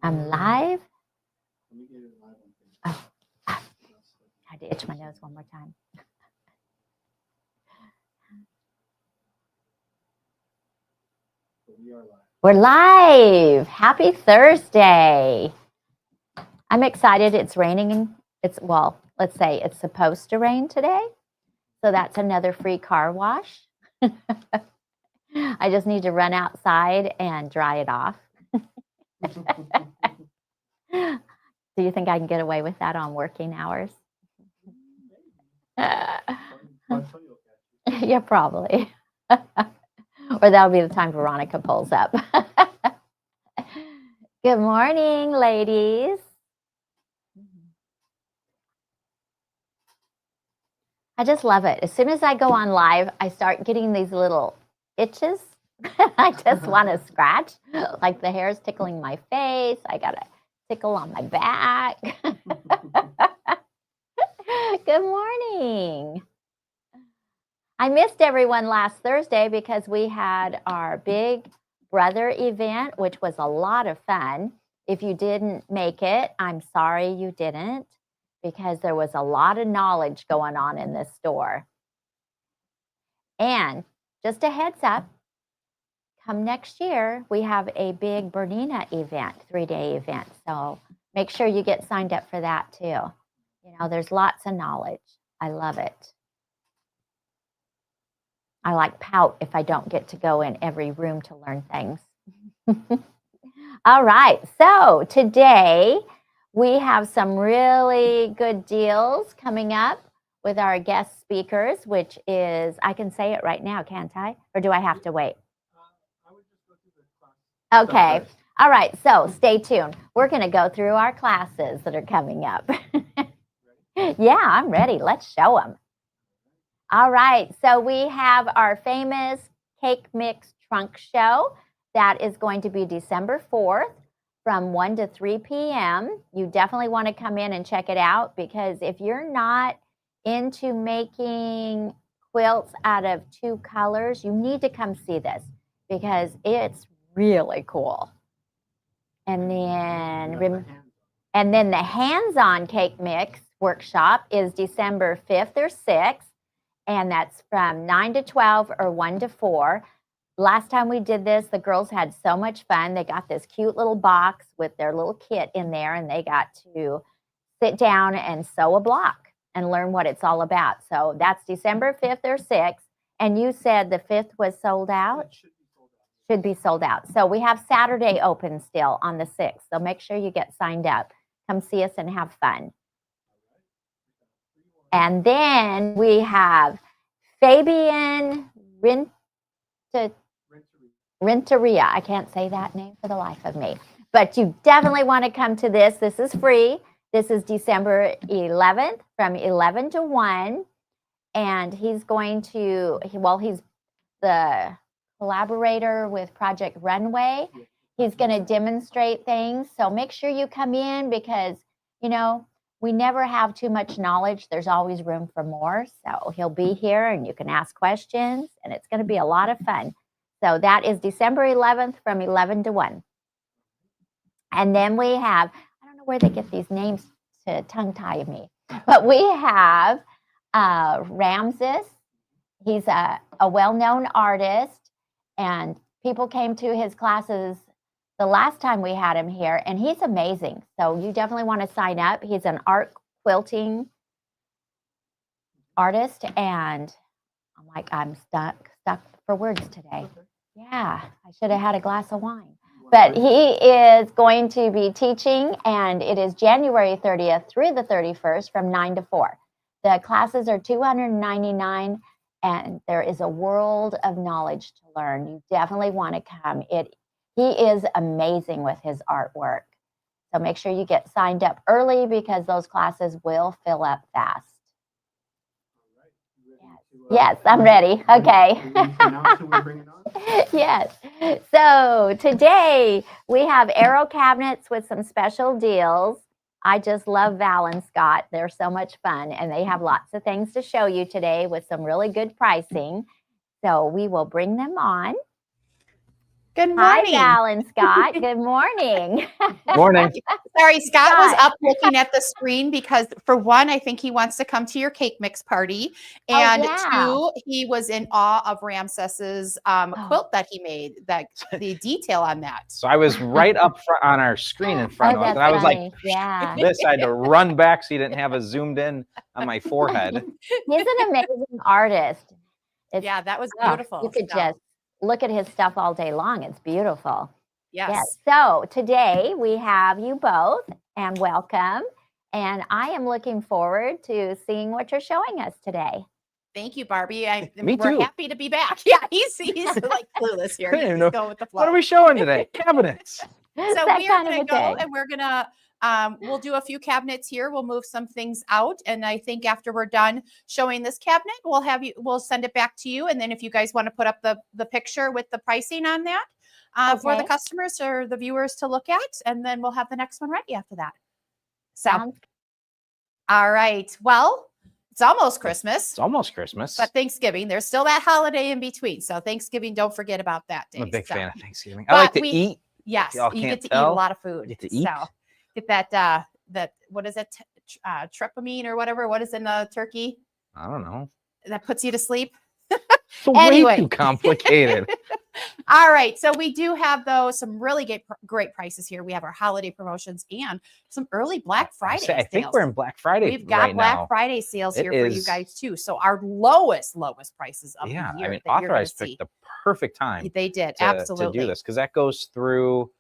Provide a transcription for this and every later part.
I'm live. Oh, I had to itch my nose one more time. We're live. Happy Thursday. I'm excited. It's raining. Well, let's say it's supposed to rain today. So that's another free car wash. I just need to run outside and dry it off. Do you think I can get away with that on working hours? Yeah, probably. Or that'll be the time Veronica pulls up. Good morning, ladies. I just love it. As soon as I go on live, I start getting these little itches. I just want to scratch, like the hair's tickling my face. I got a tickle on my back. Good morning. I missed everyone last Thursday because we had our Big Brother event, which was a lot of fun. If you didn't make it, I'm sorry you didn't, because there was a lot of knowledge going on in this store. And just a heads up, come next year, we have a big Bernina event, 3-day event. So make sure you get signed up for that too. You know, there's lots of knowledge. I love it. I like pout if I don't get to go in every room to learn things. All right, so today we have some really good deals coming up with our guest speakers, which is, I can say it right now, can't I? Or do I have to wait? I would just go through the class. Okay. All right, so stay tuned. We're going to go through our classes that are coming up. Yeah, I'm ready. Let's show them. All right, so we have our famous Cake Mix Trunk Show. That is going to be December 4th from 1 to 3 p.m. You definitely want to come in and check it out, because if you're not into making quilts out of 2 colors, you need to come see this because it's really cool. And then the hands-on cake mix workshop is December 5th or 6th. And that's from 9 to 12 or 1 to 4. Last time we did this, the girls had so much fun. They got this cute little box with their little kit in there, and they got to sit down and sew a block and learn what it's all about. So that's December 5th or 6th. And you said the 5th was sold out? Should be sold out. So we have Saturday open still on the 6th. So make sure you get signed up. Come see us and have fun. And then we have Fabian Renteria. I can't say that name for the life of me. But you definitely want to come to this. This is free. This is December 11th from 11 to 1. And he's going to, he's the collaborator with Project Runway. He's going to demonstrate things. So make sure you come in because, you know, we never have too much knowledge. There's always room for more. So he'll be here and you can ask questions, and it's going to be a lot of fun. So that is December 11th from 11 to 1. And then we have, I don't know where they get these names to tongue tie me, but we have Ramses. He's a well-known artist, and people came to his classes the last time we had him here, and he's amazing. So you definitely want to sign up. He's an art quilting artist, and I'm stuck for words today. Yeah, I should have had a glass of wine. But he is going to be teaching, and it is January 30th through the 31st from 9 to 4. The classes are $299, and there is a world of knowledge to learn. You definitely want to come. He is amazing with his artwork. So make sure you get signed up early because those classes will fill up fast. Yes, I'm ready. Okay. Yes. So today we have Aero cabinets with some special deals. I just love Val and Scott. They're so much fun, and they have lots of things to show you today with some really good pricing. So we will bring them on. Good Hi, morning. Val and Scott. Good morning. Morning. Sorry, Scott was Hi. up looking at the screen because, for one, I think he wants to come to your cake mix party, Oh, and yeah. two, he was in awe of Ramses's quilt that he made. That the detail on that. So I was right up front on our screen in front Oh, of us, that's and I was like, funny. Yeah. this. I had to run back so you didn't have it zoomed in on my forehead. He's an amazing artist. It's, Yeah, that was oh, beautiful. you could So, just look at his stuff all day long. It's beautiful. yes. Yes. So today we have you both and welcome. And I am looking forward to seeing what you're showing us today. Thank you, Barbie. Me we're too. happy to be back. Yeah, he's like clueless here. I didn't even He's know- going with the flow. What are we showing today? Cabinets. So That we are kind of going a to go day. and we're going to we'll do a few cabinets here. We'll move some things out, and I think after we're done showing this cabinet, we'll send it back to you, and then if you guys want to put up the picture with the pricing on that for the Okay. customers or the viewers to look at, and then we'll have the next one ready after that. So Sounds all right, well, it's almost Christmas. It's almost Christmas. But Thanksgiving, there's still that holiday in between. So Thanksgiving, don't forget about that day. I'm a big So, fan of Thanksgiving. I like But to we- eat. Yes, Y'all you can't get to eat a tell. lot of food. Get to eat. So get that what is it? Trypamine or whatever. What is in the turkey I don't know. that puts you to sleep? It's Anyway. way too complicated. All right. So we do have some really great prices here. We have our holiday promotions and some early Black Friday I think sales. we're in Black Friday We've got right Black now. Friday sales It here for you is- guys too. So our lowest prices of Yeah, the year. I mean, that you're gonna Authorized see. picked the perfect time They did to absolutely do this because that goes through.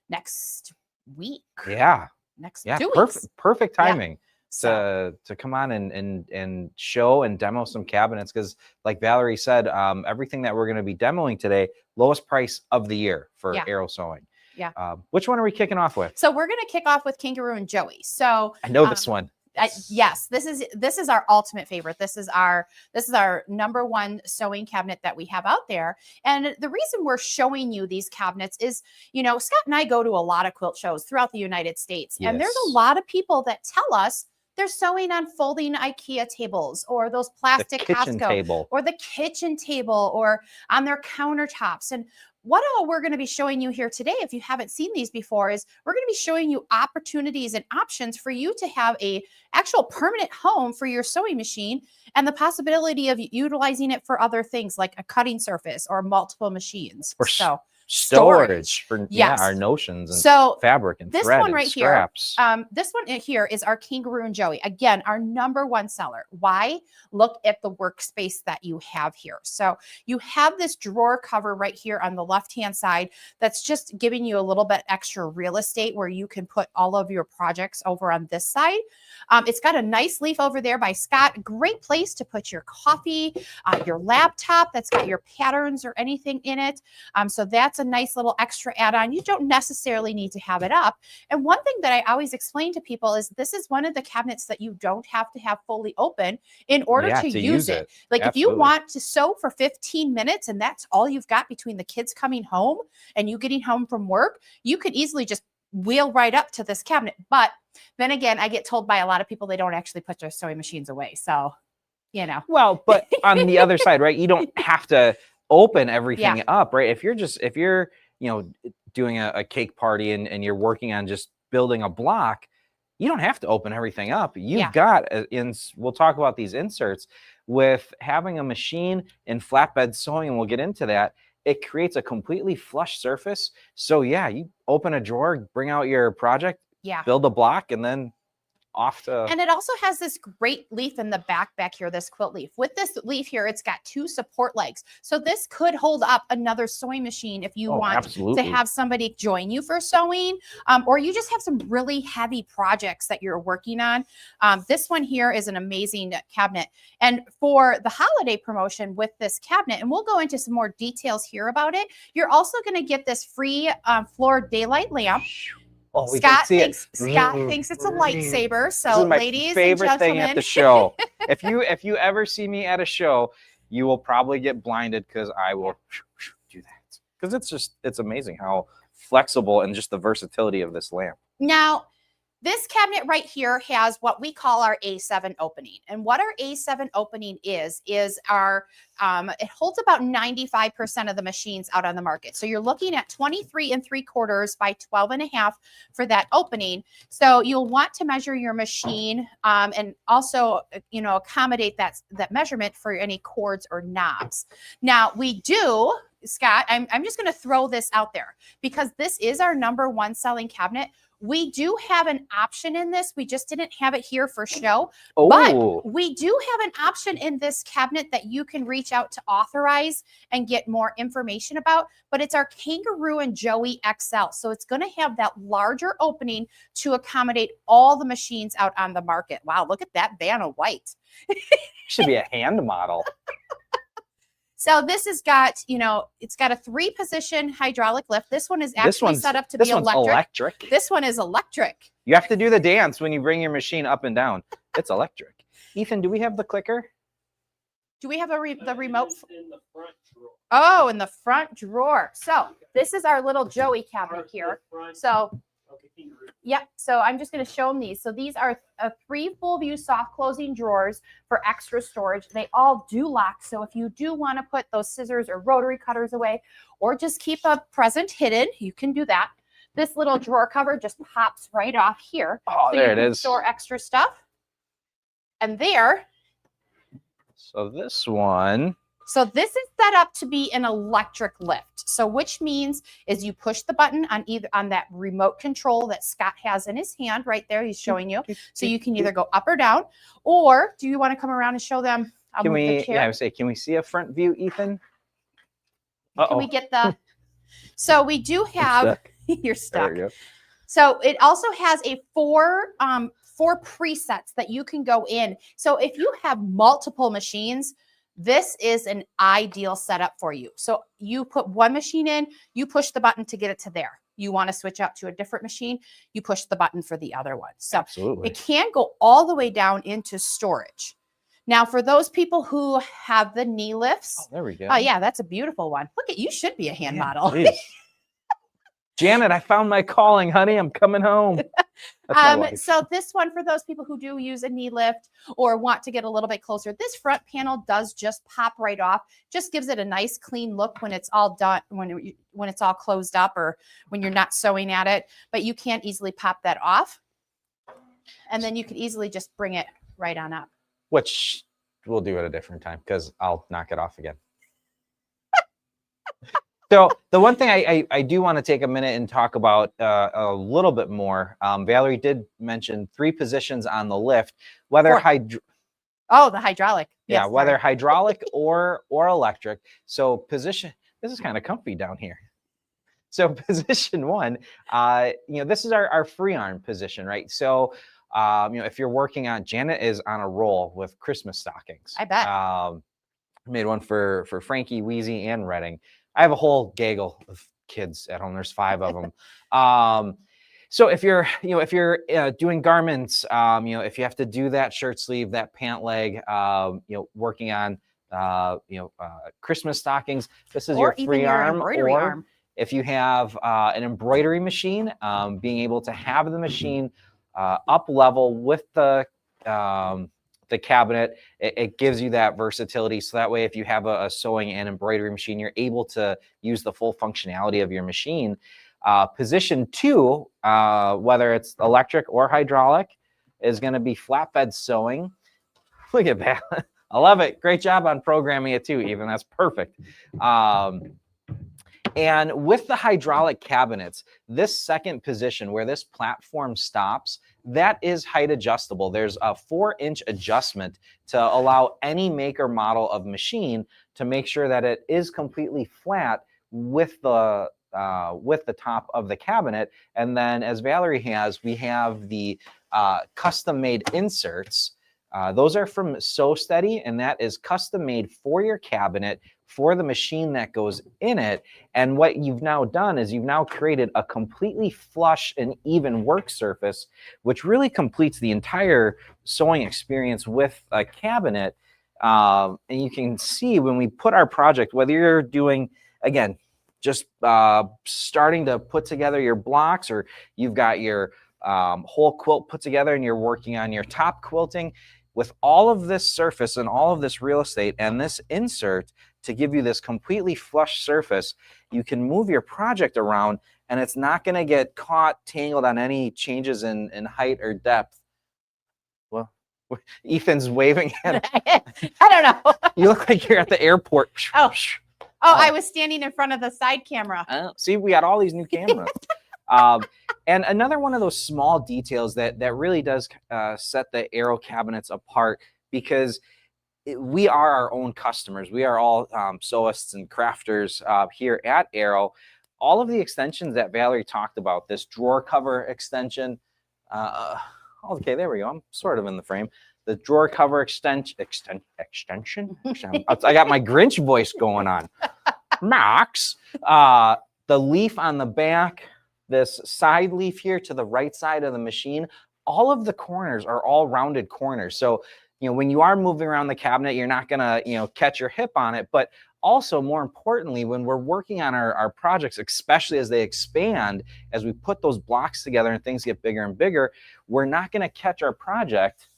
next week. Yeah, Next yeah, 2 perfect, weeks. perfect Yeah. timing to come on and show and demo some cabinets because, like Valerie said, everything that we're going to be demoing today, lowest price of the year for Yeah. Arrow Sewing. Yeah. Which one are we kicking off with? So we're going to kick off with Kangaroo and Joey. So I know this one. yes, this is our ultimate favorite. This is our number one sewing cabinet that we have out there. And the reason we're showing you these cabinets is, Scott and I go to a lot of quilt shows throughout the United States, and there's a Yes. lot of people that tell us they're sewing on folding IKEA tables or those The plastic kitchen Costco table. or the kitchen table or on their countertops. And what all we're going to be showing you here today, if you haven't seen these before, is we're going to be showing you opportunities and options for you to have a actual permanent home for your sewing machine and the possibility of utilizing it for other things like a cutting surface or multiple machines. Or So Storage for Yes. our notions and so fabric and this thread one and right here, scraps. this one here is our Kangaroo and Joey. Again, our number one seller. Why? Look at the workspace that you have here. So you have this drawer cover right here on the left-hand side that's just giving you a little bit extra real estate where you can put all of your projects over on this side. It's got a nice leaf over there by Scott. Great place to put your coffee, your laptop that's got your patterns or anything in it. So that's a nice little extra add-on. You don't necessarily need to have it up. And one thing that I always explain to people is this is one of the cabinets that you don't have to have fully open in order Yeah, to use it. Like if Absolutely. you want to sew for 15 minutes and that's all you've got between the kids coming home and you getting home from work, you could easily just wheel right up to this cabinet. But then again, I get told by a lot of people they don't actually put their sewing machines away. So, Well, but on the other side, right? You don't have to open everything up, right? If you're doing a cake party and you're working on just building a block, you don't have to open everything up. You've got we'll talk about these inserts with having a machine and flatbed sewing, and we'll get into that. It creates a completely flush surface. So yeah, you open a drawer, bring out your project, build a block, and then off to. And it also has this great leaf in the back here, this quilt leaf. With this leaf here, it's got 2 support legs. So this could hold up another sewing machine if you want absolutely. to have somebody join you for sewing, or you just have some really heavy projects that you're working on. This one here is an amazing cabinet. And for the holiday promotion with this cabinet, and we'll go into some more details here about it, you're also going to get this free floor daylight lamp. Oh, we Scott can see thinks it. Scott thinks it's a lightsaber. This So, is my ladies favorite and thing gentlemen, at the show. If you ever see me at a show, you will probably get blinded because I will do that. Because it's amazing how flexible and just the versatility of this lamp. now This cabinet right here has what we call our A7 opening. And what our A7 opening is our, it holds about 95% of the machines out on the market. So you're looking at 23 3/4 by 12.5 for that opening. So you'll want to measure your machine and also, accommodate that measurement for any cords or knobs. Now we do, Scott, I'm just going to throw this out there because this is our #1 selling cabinet. We do have an option in this. We just didn't have it here for show. Oh, But we do have an option in this cabinet that you can reach out to authorize and get more information about. But it's our Kangaroo and Joey XL. So it's going to have that larger opening to accommodate all the machines out on the market. Wow, look at that Vanna White. should be a hand model. So this has got, it's got a 3-position hydraulic lift. This one is actually set up to be electric. This one is electric. You have to do the dance when you bring your machine up and down. It's electric. Ethan, do we have the clicker? Do we have the remote? In the front drawer. Oh, in the front drawer. So this is our little Joey cabinet here. So, yep. So I'm just going to show them these. So these are 3 full view soft closing drawers for extra storage. They all do lock. So if you do want to put those scissors or rotary cutters away, or just keep a present hidden, you can do that. This little drawer cover just pops right off here. Oh, so there you it can is. store extra stuff. And there. So this one. So this is set up to be an electric lift. So which means is you push the button on that remote control that Scott has in his hand right there. He's showing you. So you can either go up or down, or do you want to come around and show them? Can we? Yeah, I would say, can we see a front view, Ethan? Can we get the? So we do have. You're stuck. There we go. So it also has a 4 presets that you can go in. So if you have multiple machines, this is an ideal setup for you. So you put one machine in, you push the button to get it to there. You want to switch out to a different machine, you push the button for the other one. So Absolutely. it can go all the way down into storage. Now, for those people who have the knee lifts, Oh, there we go. oh yeah, that's a beautiful one. Look at you, should be a hand model. Please. Janet, I found my calling, honey. I'm coming home. That's my wife. So this one, for those people who do use a knee lift or want to get a little bit closer, this front panel does just pop right off. Just gives it a nice clean look when it's all done, when it's all closed up or when you're not sewing at it. But you can't easily pop that off. And then you could easily just bring it right on up. Which we'll do at a different time because I'll knock it off again. So the one thing I do want to take a minute and talk about a little bit more. Valerie did mention 3 positions on the lift, whether the hydraulic. yeah, Yes, whether sorry. hydraulic or electric. So position, this is kind of comfy down here. So position 1, this is our free arm position, right? So if you're working on, Janet is on a roll with Christmas stockings. I bet. Made one for Frankie, Wheezy, and Redding. I have a whole gaggle of kids at home. There's 5 of them. So if you're doing garments, if you have to do that shirt sleeve, that pant leg, working on, Christmas stockings, this is Or your free even your arm. embroidery Or arm. if you have an embroidery machine, being able to have the machine up level with the cabinet, it gives you that versatility. So that way, if you have a sewing and embroidery machine, you're able to use the full functionality of your machine. Position 2, whether it's electric or hydraulic, is going to be flatbed sewing. Look at that. I love it. Great job on programming it too, even. That's perfect. And with the hydraulic cabinets, this second position where this platform stops, that is height adjustable. There's a 4-inch adjustment to allow any make or model of machine to make sure that it is completely flat with the top of the cabinet. And then, as Valerie has, we have the custom-made inserts. Those are from Sew Steady, and that is custom made for your cabinet, for the machine that goes in it. And what you've now done is you've now created a completely flush and even work surface, which really completes the entire sewing experience with a cabinet. And you can see when we put our project, whether you're doing, again, just starting to put together your blocks, or you've got your whole quilt put together and you're working on your top quilting, with all of this surface and all of this real estate and this insert to give you this completely flush surface, you can move your project around and it's not going to get caught, tangled on any changes in height or depth. Well, Ethan's waving at I don't know. you look like you're at the airport. Oh, I was standing in front of the side camera. See, we got all these new cameras. And another one of those small details that really does set the Arrow cabinets apart, because we are our own customers. We are all sewists and crafters here at Arrow. All of the extensions that Valerie talked about, this drawer cover extension. Okay, there we go. I'm sort of in the frame. The drawer cover extension. I got my Grinch voice going on. Max. The leaf on the back, this side leaf here to the right side of the machine, all of the corners are all rounded corners. So, when you are moving around the cabinet, you're not gonna, catch your hip on it. But also, more importantly, when we're working on our projects, especially as they expand, as we put those blocks together and things get bigger and bigger, we're not gonna catch our project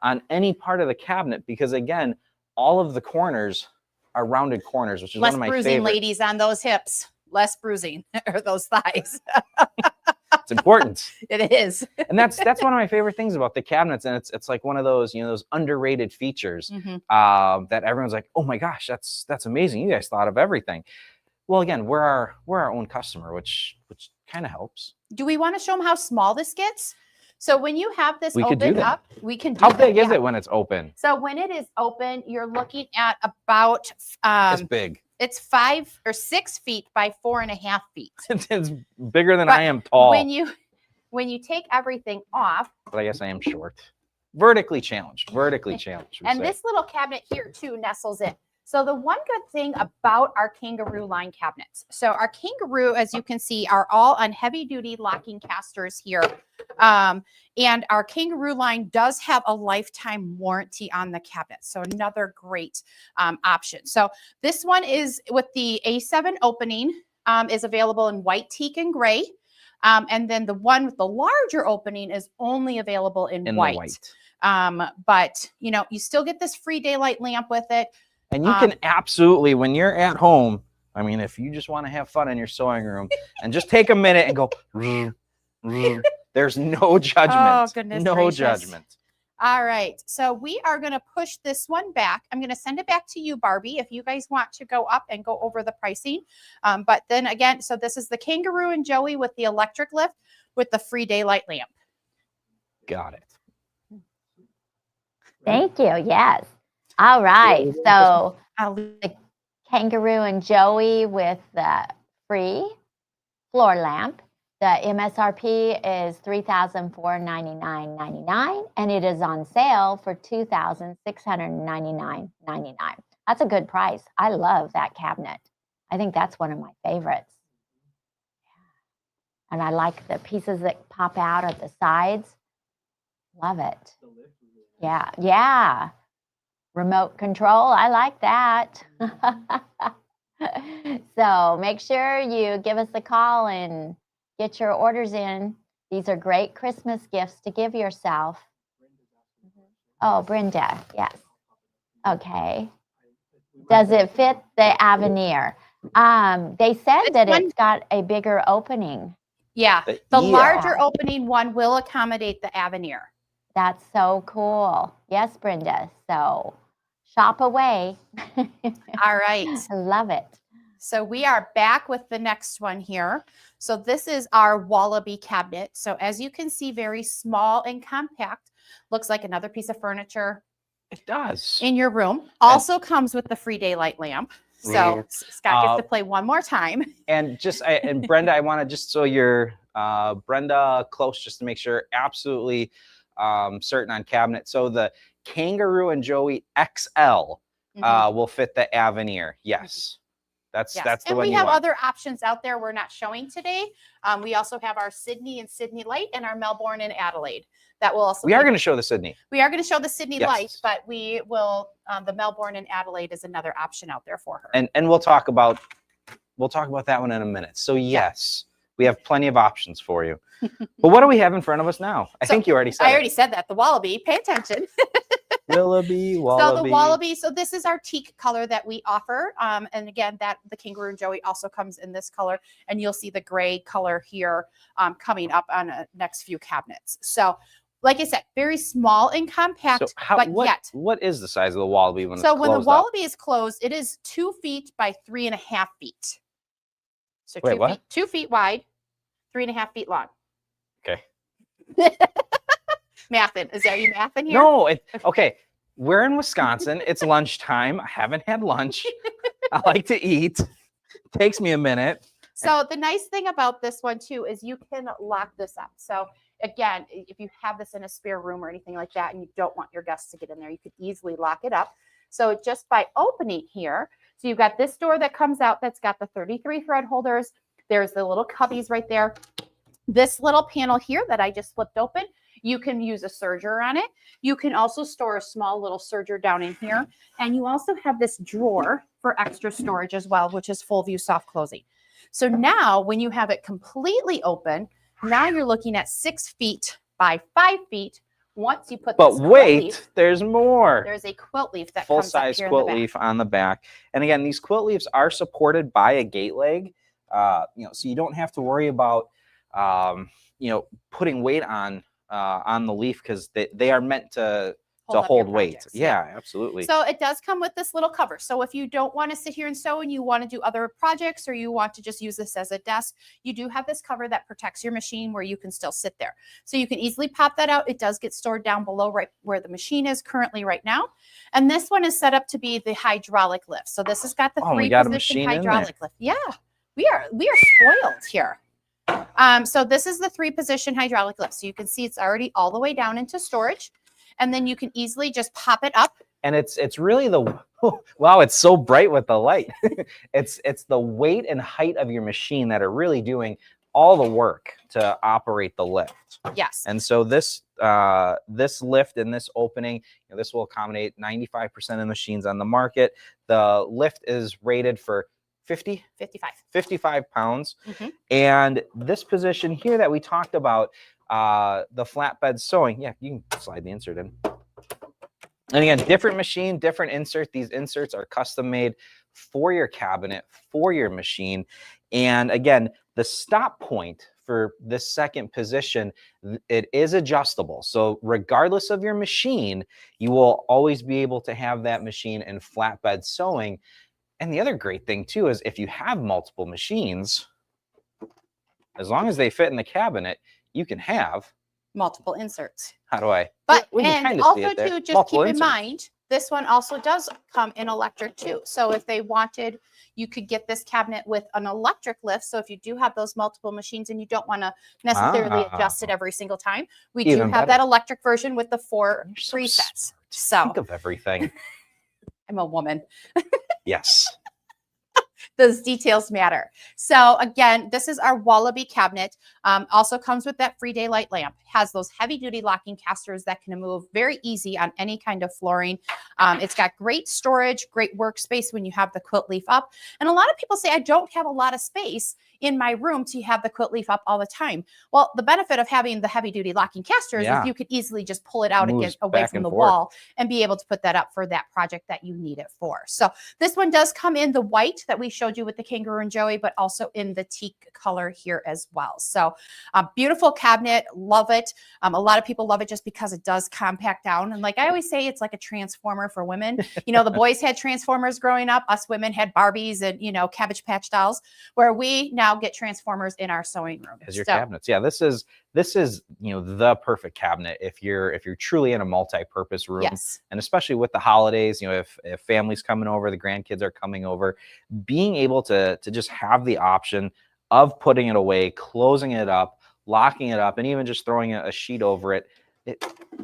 on any part of the cabinet, because again, all of the corners are rounded corners, which is Less one of my bruising, favorite. ladies, on those hips. Less bruising, or those thighs. It's important. It is. And that's one of my favorite things about the cabinets. And it's like one of those, those underrated features that everyone's like, oh my gosh, that's amazing. You guys thought of everything. Well, again, we're our own customer, which kind of helps. Do we want to show them how small this gets? So when you have this We could do open that. up, we can do How that, big is yeah. it when it's open? So when it is open, you're looking at about It's big. it's 5 or 6 feet by 4.5 feet. It's bigger than But I am tall. When you take everything off, But I guess I am short. Vertically challenged. we and say. this little cabinet here too nestles in. So the one good thing about our Kangaroo line cabinets, so our Kangaroo, as you can see, are all on heavy duty locking casters here. And our Kangaroo line does have a lifetime warranty on the cabinet. So another great option. So this one is with the A7 opening, is available in white, teak, and gray. And then the one with the larger opening is only available in white. The white. But you still get this free daylight lamp with it. And you can absolutely, when you're at home, I mean, if you just want to have fun in your sewing room and just take a minute and go, there's no judgment. Oh, goodness no gracious. judgment. All right. So we are going to push this one back. I'm going to send it back to you, Barbie, if you guys want to go up and go over the pricing. But then again, so this is the Kangaroo and Joey with the electric lift with the free daylight lamp. Got it. Thank you. Yes. All right. So I'll the Kangaroo and Joey with the free floor lamp. The MSRP is $3,499.99, and it is on sale for $2,699.99. That's a good price. I love that cabinet. I think that's one of my favorites. And I like the pieces that pop out at the sides. Love it. Yeah, yeah. Remote control, I like that. So make sure you give us a call and get your orders in. These are great Christmas gifts to give yourself. Oh, Brenda, yes. Okay. Does it fit the Avenir? They said that it's got a bigger opening. Yeah, the larger opening one will accommodate the Avenir. That's so cool. Yes, Brenda. So shop away. All right. I love it. So we are back with the next one here. So this is our Wallaby cabinet. So as you can see, very small and compact. Looks like another piece of furniture. It does. In your room. Also comes with the free daylight lamp. So Scott gets to play one more time. And and Brenda, I want to just so you're Brenda close, just to make sure absolutely certain on cabinet. So the Kangaroo and Joey XL will fit the Avenir. Yes. That's the and one we you have want. other options out there we're not showing today. We also have our Sydney and Sydney Light and our Melbourne and Adelaide. That will also. We are going to show the Sydney. We are going to show the Sydney Yes. Light, but we will. The Melbourne and Adelaide is another option out there for her. And we'll talk about that one in a minute. So yes, We have plenty of options for you. But what do we have in front of us now? I think you already said I it. already said that. The Wallaby. Pay attention. Willoughby, Wallaby. So the Wallaby, so this is our teak color that we offer. And again, that the Kangaroo and Joey also comes in this color, and you'll see the gray color here coming up on next few cabinets. So like I said, very small and compact, So but what, yet. what is the size of the Wallaby when So it's when the closed up? Wallaby is closed, it is 2 feet by 3.5 feet. So Wait, 2 what? feet, 2 feet wide, 3.5 feet long. Okay. Mathing. Is that you mathing here? No, okay. We're in Wisconsin. It's lunchtime. I haven't had lunch. I like to eat. Takes me a minute. So the nice thing about this one too is you can lock this up. So again, if you have this in a spare room or anything like that and you don't want your guests to get in there, you could easily lock it up. So just by opening here, so you've got this door that comes out that's got the 33 thread holders. There's the little cubbies right there. This little panel here that I just flipped open, you can use a serger on it. You can also store a small little serger down in here. And you also have this drawer for extra storage as well, which is full view soft closing. So now when you have it completely open, now you're looking at 6 feet by 5 feet. Once you put But this quilt wait, leaf, there's more. there's a quilt leaf that Full comes up size here in quilt the back. leaf on the back. And again, these quilt leaves are supported by a gate leg. So you don't have to worry about putting weight on the leaf, because they are meant to Hold up your hold weight. projects. Yeah, absolutely. So it does come with this little cover. So if you don't want to sit here and sew and you want to do other projects, or you want to just use this as a desk, you do have this cover that protects your machine where you can still sit there. So you can easily pop that out. It does get stored down below right where the machine is currently right now. And this one is set up to be the hydraulic lift. So this has got the Oh, we 3 got a position machine in there. hydraulic lift. Yeah, we are spoiled here. So this is the 3 position hydraulic lift. So you can see it's already all the way down into storage. And then you can easily just pop it up. And it's really wow, it's so bright with the light. it's the weight and height of your machine that are really doing all the work to operate the lift. Yes. And so this lift and this opening, this will accommodate 95% of machines on the market. The lift is rated for 55 pounds. Mhm. And this position here that we talked about, the flatbed sewing, yeah, you can slide the insert in. And again, different machine, different insert. These inserts are custom made for your cabinet, for your machine. And again, the stop point for this second position, it is adjustable. So regardless of your machine, you will always be able to have that machine in flatbed sewing. And the other great thing too is if you have multiple machines, as long as they fit in the cabinet, you can have Multiple inserts. how do I? But we can and kinda see also it there. too, just Multiple keep in inserts. mind, this one also does come in electric too. So if they wanted, you could get this cabinet with an electric lift. So if you do have those multiple machines and you don't want to necessarily adjust it every single time, we do Even have better. that electric version with the 4 You're so presets. smart. So Think of everything. I'm a woman. Yes. Those details matter. So again, this is our Wallaby cabinet. Also comes with that free daylight lamp. Has those heavy duty locking casters that can move very easy on any kind of flooring. It's got great storage, great workspace when you have the quilt leaf up. And a lot of people say, I don't have a lot of space in my room to have the quilt leaf up all the time. Well, the benefit of having the heavy duty locking casters Yeah. is you could easily just pull it out Moves again away back from and the forth. wall and be able to put that up for that project that you need it for. So this one does come in the white that we showed you with the Kangaroo and Joey, but also in the teak color here as well. So a beautiful cabinet, love it. A lot of people love it just because it does compact down. And like I always say, it's like a transformer for women. The boys had Transformers growing up. Us women had Barbies and, Cabbage Patch dolls, where we now get Transformers in our sewing room. As your So, cabinets. Yeah, this is the perfect cabinet if you're truly in a multi-purpose room. yes. And especially with the holidays, if family's coming over, the grandkids are coming over, being able to just have the option of putting it away, closing it up, locking it up, and even just throwing a sheet over it.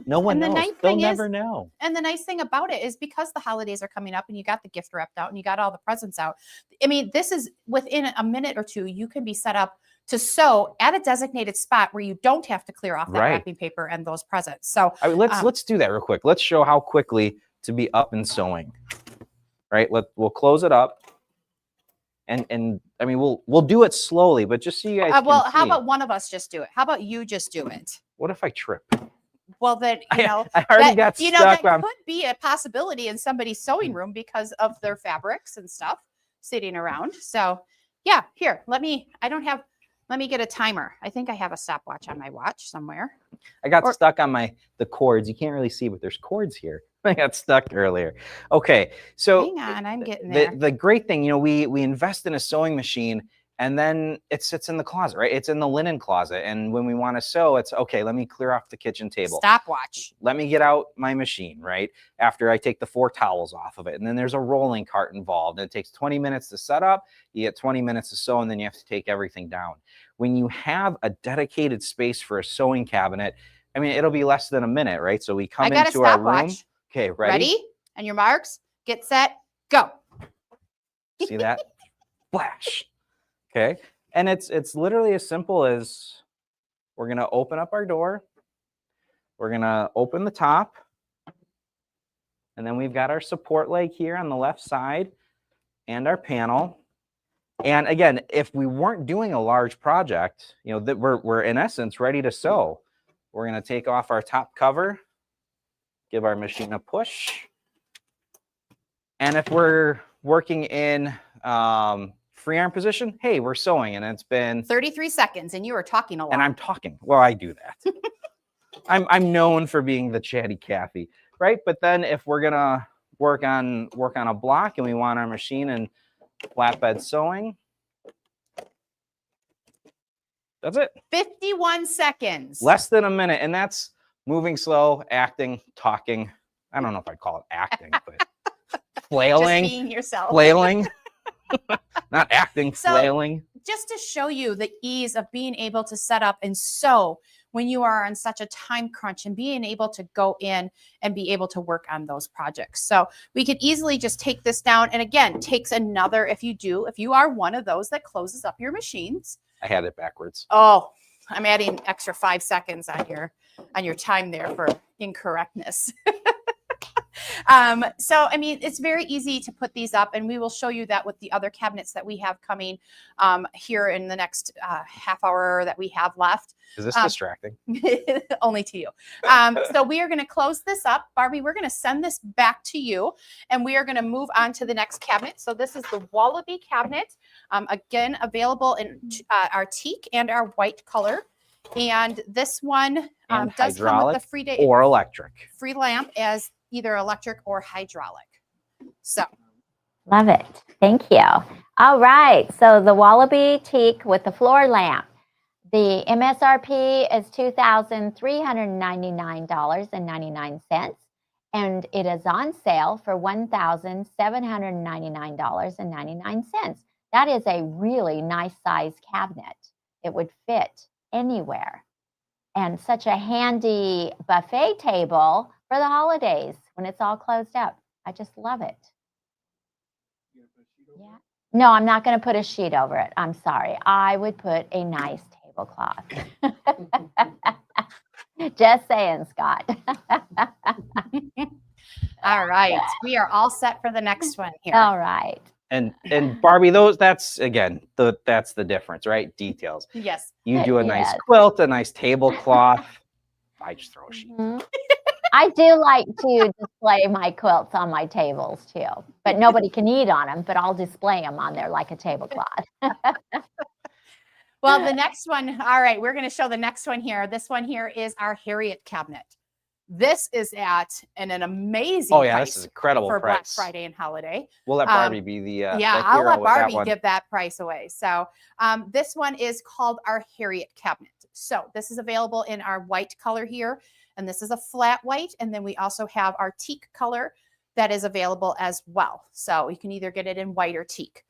No one And the knows. nice They'll thing is- never know. And the nice thing about it is because the holidays are coming up and you got the gift wrapped out and you got all the presents out. I mean, this is within a minute or two, you can be set up to sew at a designated spot where you don't have to clear off that Right. wrapping paper and those presents. So I mean, let's do that real quick. Let's show how quickly to be up and sewing. Right? We'll close it up. And I mean, we'll do it slowly, but just so you guys well, can how see. about one of us just do it? How about you just do it? What if I trip? Well, then, you know, I already that, got you know, stuck that on. could be a possibility in somebody's sewing room because of their fabrics and stuff sitting around. So yeah, here, let me get a timer. I think I have a stopwatch on my watch somewhere. I got or- stuck on the cords. You can't really see, but there's cords here. I got stuck earlier. Okay, so Hang on, I'm getting there. the great thing, you know, we invest in a sewing machine, and then it sits in the closet, right? It's in the linen closet, and when we want to sew, it's okay. Let me clear off the kitchen table. Stopwatch. Let me get out my machine, right? After I take the 4 towels off of it, and then there's a rolling cart involved, and it takes 20 minutes to set up. You get 20 minutes to sew, and then you have to take everything down. When you have a dedicated space for a sewing cabinet, I mean, it'll be less than a minute, right? So we come I got a into our room. stopwatch. Okay, Ready? And your marks. Get set. Go. See that? Flash. Okay. And it's literally as simple as we're going to open up our door. We're going to open the top. And then we've got our support leg here on the left side and our panel. And again, if we weren't doing a large project, you know, that we're in essence ready to sew. We're going to take off our top cover, give our machine a push. And if we're working in free arm position, hey, we're sewing, and it's been 33 seconds, and you were talking a lot. and I'm talking. Well, I do that. I'm known for being the chatty Cathy, right? But then if we're gonna work on a block and we want our machine and flatbed sewing, that's it. 51 seconds. Less than a minute, and that's moving slow, acting, talking. I don't know if I'd call it acting, but flailing, Just being yourself. flailing, not acting, So- flailing. Just to show you the ease of being able to set up and sew when you are on such a time crunch and being able to go in and be able to work on those projects. So we could easily just take this down. And again, takes another, if you are one of those that closes up your machines. I had it backwards. Oh, I'm adding extra 5 seconds on your time there for incorrectness. So, I mean, it's very easy to put these up, and we will show you that with the other cabinets that we have coming here in the next half hour that we have left. Is this distracting? Only to you. So we are going to close this up. Barbie, we're going to send this back to you, and we are going to move on to the next cabinet. So this is the Wallaby cabinet. Again, available in our teak and our white color. And this one And does come with the hydraulic or electric. free lamp as either electric or hydraulic. So Love it. Thank you. All right. So the Wallaby teak with the floor lamp. The MSRP is $2,399.99, and it is on sale for $1,799.99. That is a really nice size cabinet. It would fit anywhere. And such a handy buffet table for the holidays when it's all closed up. I just love it. Yeah. No, I'm not going to put a sheet over it. I'm sorry. I would put a nice tablecloth. Just saying, Scott. all right, we are all set for the next one here. All right. And Barbie, that's that's the difference, right? Details. Yes. You do a nice Yes. quilt, a nice tablecloth. I just throw a sheet. Mhm. I do like to display my quilts on my tables too, but nobody can eat on them, but I'll display them on there like a tablecloth. Well, the next one, all right, we're going to show the next one here. This one here is our Harriet cabinet. This is at an amazing Oh yeah, price this is incredible for Black price. Friday and holiday. We'll let Barbie be the Yeah, the I'll hero let with that Barbie one. give that price away. So this one is called our Harriet cabinet. So this is available in our white color here, and this is a flat white. And then we also have our teak color that is available as well. So you can either get it in white or teak.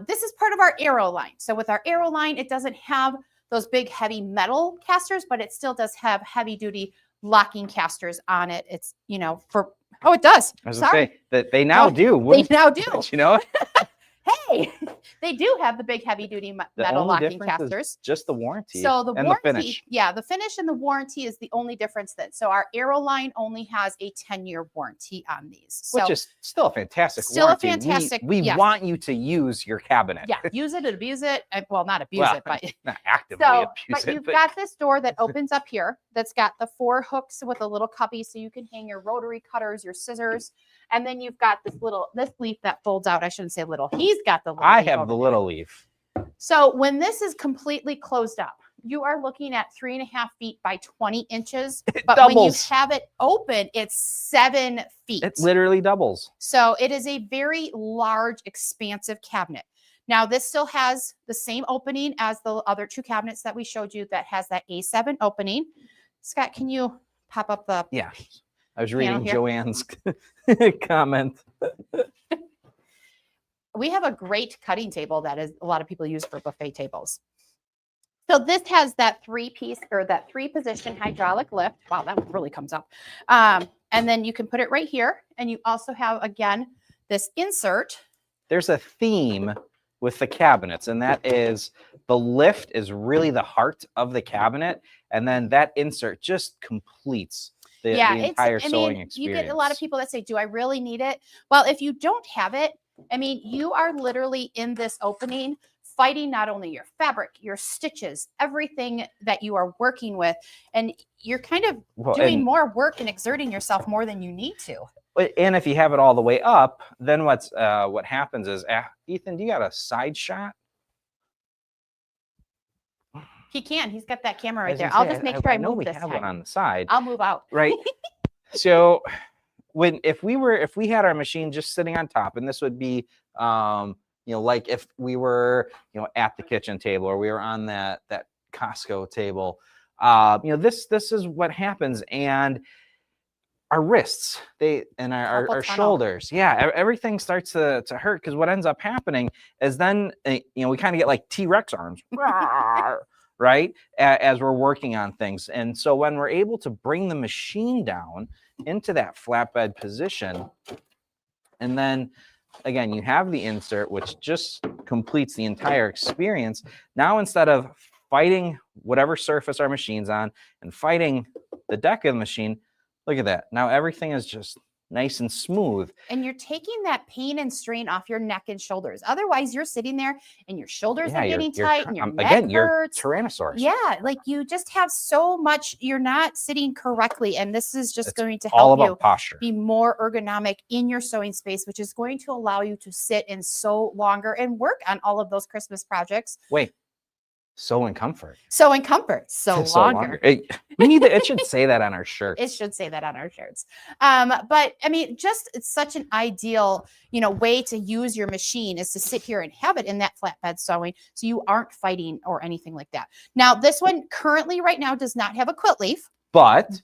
This is part of our Arrow line. So with our Arrow line, it doesn't have those big heavy metal casters, but it still does have heavy duty locking casters on it. It's, it does. I was Sorry. gonna say that they now Oh, do. They now do. You know, Hey, they do have the big heavy duty The metal only locking difference is casters. just the warranty. So the and warranty, the finish. yeah, the finish and the warranty is the only difference then. So our Aeroline only has a 10-year warranty on these. So Which is still a fantastic Still a warranty. fantastic- We yes. want you to use your cabinet. yeah, use it, abuse it. Well, not abuse Well, it, but not actively so, abuse but it. you've got this door that opens up here that's got the 4 hooks with a little cubby so you can hang your rotary cutters, your scissors. And then you've got this leaf that folds out. I shouldn't say little. He's got the little I leaf have over the there. little leaf. So when this is completely closed up, you are looking at 3.5 feet by 20 inches. But when you doubles. have it open, it's 7 feet. It literally doubles. So it is a very large, expansive cabinet. Now, this still has the same opening as the other 2 cabinets that we showed you that has that A7 opening. Scott, can you pop up the Yeah. I was Panel reading here. Joanne's comment. We have a great cutting table that is a lot of people use for buffet tables. So this has that 3-piece or that 3-position hydraulic lift. Wow, that one really comes up. And then you can put it right here. And you also have, again, this insert. There's a theme with the cabinets, and that is the lift is really the heart of the cabinet, and then that insert just completes the entire sewing experience. You get a lot of people that say, do I really need it? Well, if you don't have it, I mean, you are literally in this opening fighting not only your fabric, your stitches, everything that you are working with, and you're kind of doing more work and exerting yourself more than you need to. And if you have it all the way up, then what happens is, Ethan, do you got a side shot? He can. He's got that camera right As there. you I'll say, just make sure I know move we this have one time. on the side, I'll move out. right? So if we had our machine just sitting on top, and this would be like if we were at the kitchen table or we were on that Costco table, this is what happens. And our wrists, our tunnel. shoulders, everything starts to hurt, because what ends up happening is then we kind of get like T-Rex arms, right, as we're working on things. And so when we're able to bring the machine down into that flatbed position, and then again you have the insert, which just completes the entire experience. Now, instead of fighting whatever surface our machine's on and fighting the deck of the machine, look at that. Now everything is just nice and smooth. And you're taking that pain and strain off your neck and shoulders. Otherwise, you're sitting there and your shoulders are getting tight and your neck hurts. You're Tyrannosaurus. Yeah, like you just have so much, you're not sitting correctly. And this is just going to All help about you posture. be more ergonomic in your sewing space, which is going to allow you to sit and sew longer and work on all of those Christmas projects. Wait, sew in comfort. Sew in comfort, sew longer. It should say that on our shirt. It should say that on our shirts. But I mean, just it's such an ideal, way to use your machine is to sit here and have it in that flatbed sewing, so you aren't fighting or anything like that. Now, this one currently right now does not have a quilt leaf. But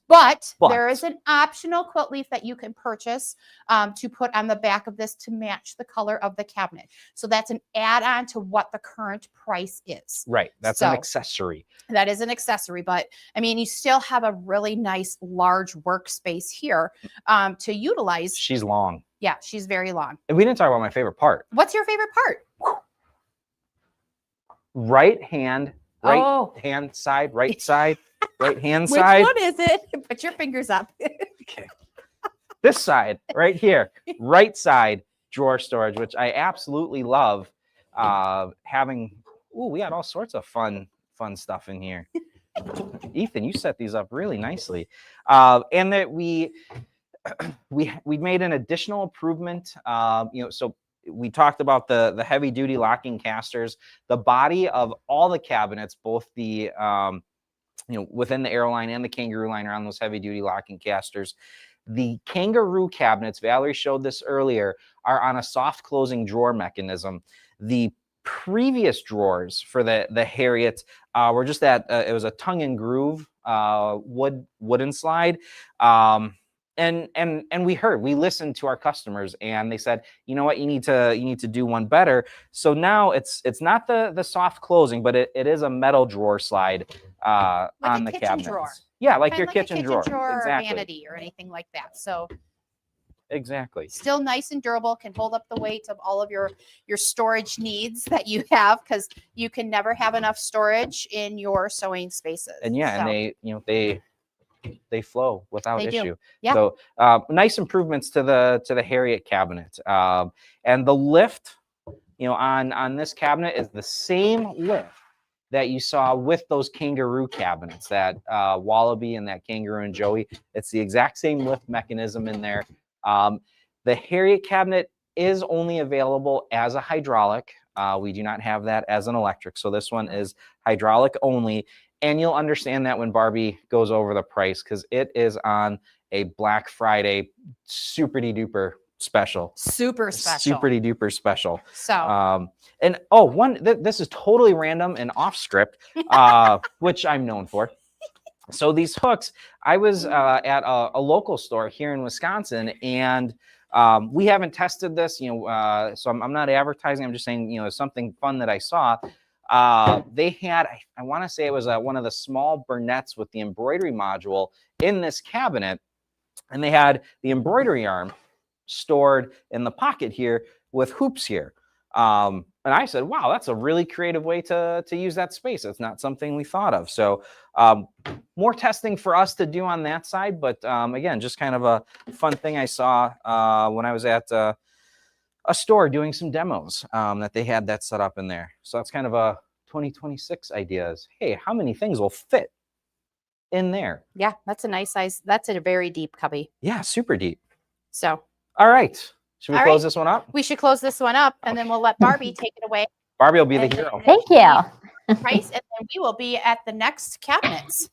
There is an optional quilt leaf that you can purchase to put on the back of this to match the color of the cabinet. So that's an add-on to what the current price is. right, that's an accessory. That is an accessory, but I mean, you still have a really nice large workspace here to utilize. She's long. Yeah, she's very long. And we didn't talk about my favorite part. What's your favorite part? Right hand side, right side, right hand Which side. one is it? Put your fingers up. Okay. This side right here, right side drawer storage, which I absolutely love. Having, we had all sorts of fun stuff in here. Ethan, you set these up really nicely. And that we made an additional improvement. So we talked about the heavy duty locking casters. The body of all the cabinets, both the within the Aeroline and the Kangaroo line, are on those heavy duty locking casters. The Kangaroo cabinets, Valerie showed this earlier, are on a soft closing drawer mechanism. The previous drawers for the Harriet were just that it was a tongue and groove wooden slide. And we listened to our customers, and they said, you know what, you need to do one better. So now it's not the soft closing, but it is a metal drawer slide on the cabinets. Drawer. Yeah, like Kind your of kitchen drawer. Or Exactly. vanity or anything like that. So Exactly. Still nice and durable, can hold up the weight of all of your storage needs that you have, because you can never have enough storage in your sewing spaces. And yeah, and So, they, you know, they flow without They do. issue. Yeah. So nice improvements to the Harriet cabinet. And the lift, you know, on this cabinet is the same lift that you saw with those kangaroo cabinets, that Wallaby and that Kangaroo and Joey. It's the exact same lift mechanism in there. The Harriet cabinet is only available as a hydraulic. We do not have that as an electric. So this one is hydraulic only. And you'll understand that when Barbie goes over the price, because it is on a Black Friday super duper special. super special. Super duper special. So, And this is totally random and off script, which I'm known for. So these hooks, I was at a local store here in Wisconsin, and we haven't tested this, you know, so I'm not advertising. I'm just saying, you know, something fun that I saw. They had, I want to say it was one of the small Burnett's with the embroidery module in this cabinet, and they had the embroidery arm stored in the pocket here with hoops here. And I said, wow, that's a really creative way to use that space. It's not something we thought of. So more testing for us to do on that side. But again, just kind of a fun thing I saw when I was at a store doing some demos that they had that set up in there. So that's kind of a 2026 idea is, hey, how many things will fit in there? yeah, that's a nice size. That's a very deep cubby. Yeah, super deep. So, All right. Should we All close right. this one up? we should close this one up, and then we'll let Barbie take it away. Barbie will be the And hero. then Thank you. Price, and then we will be at the next cabinets.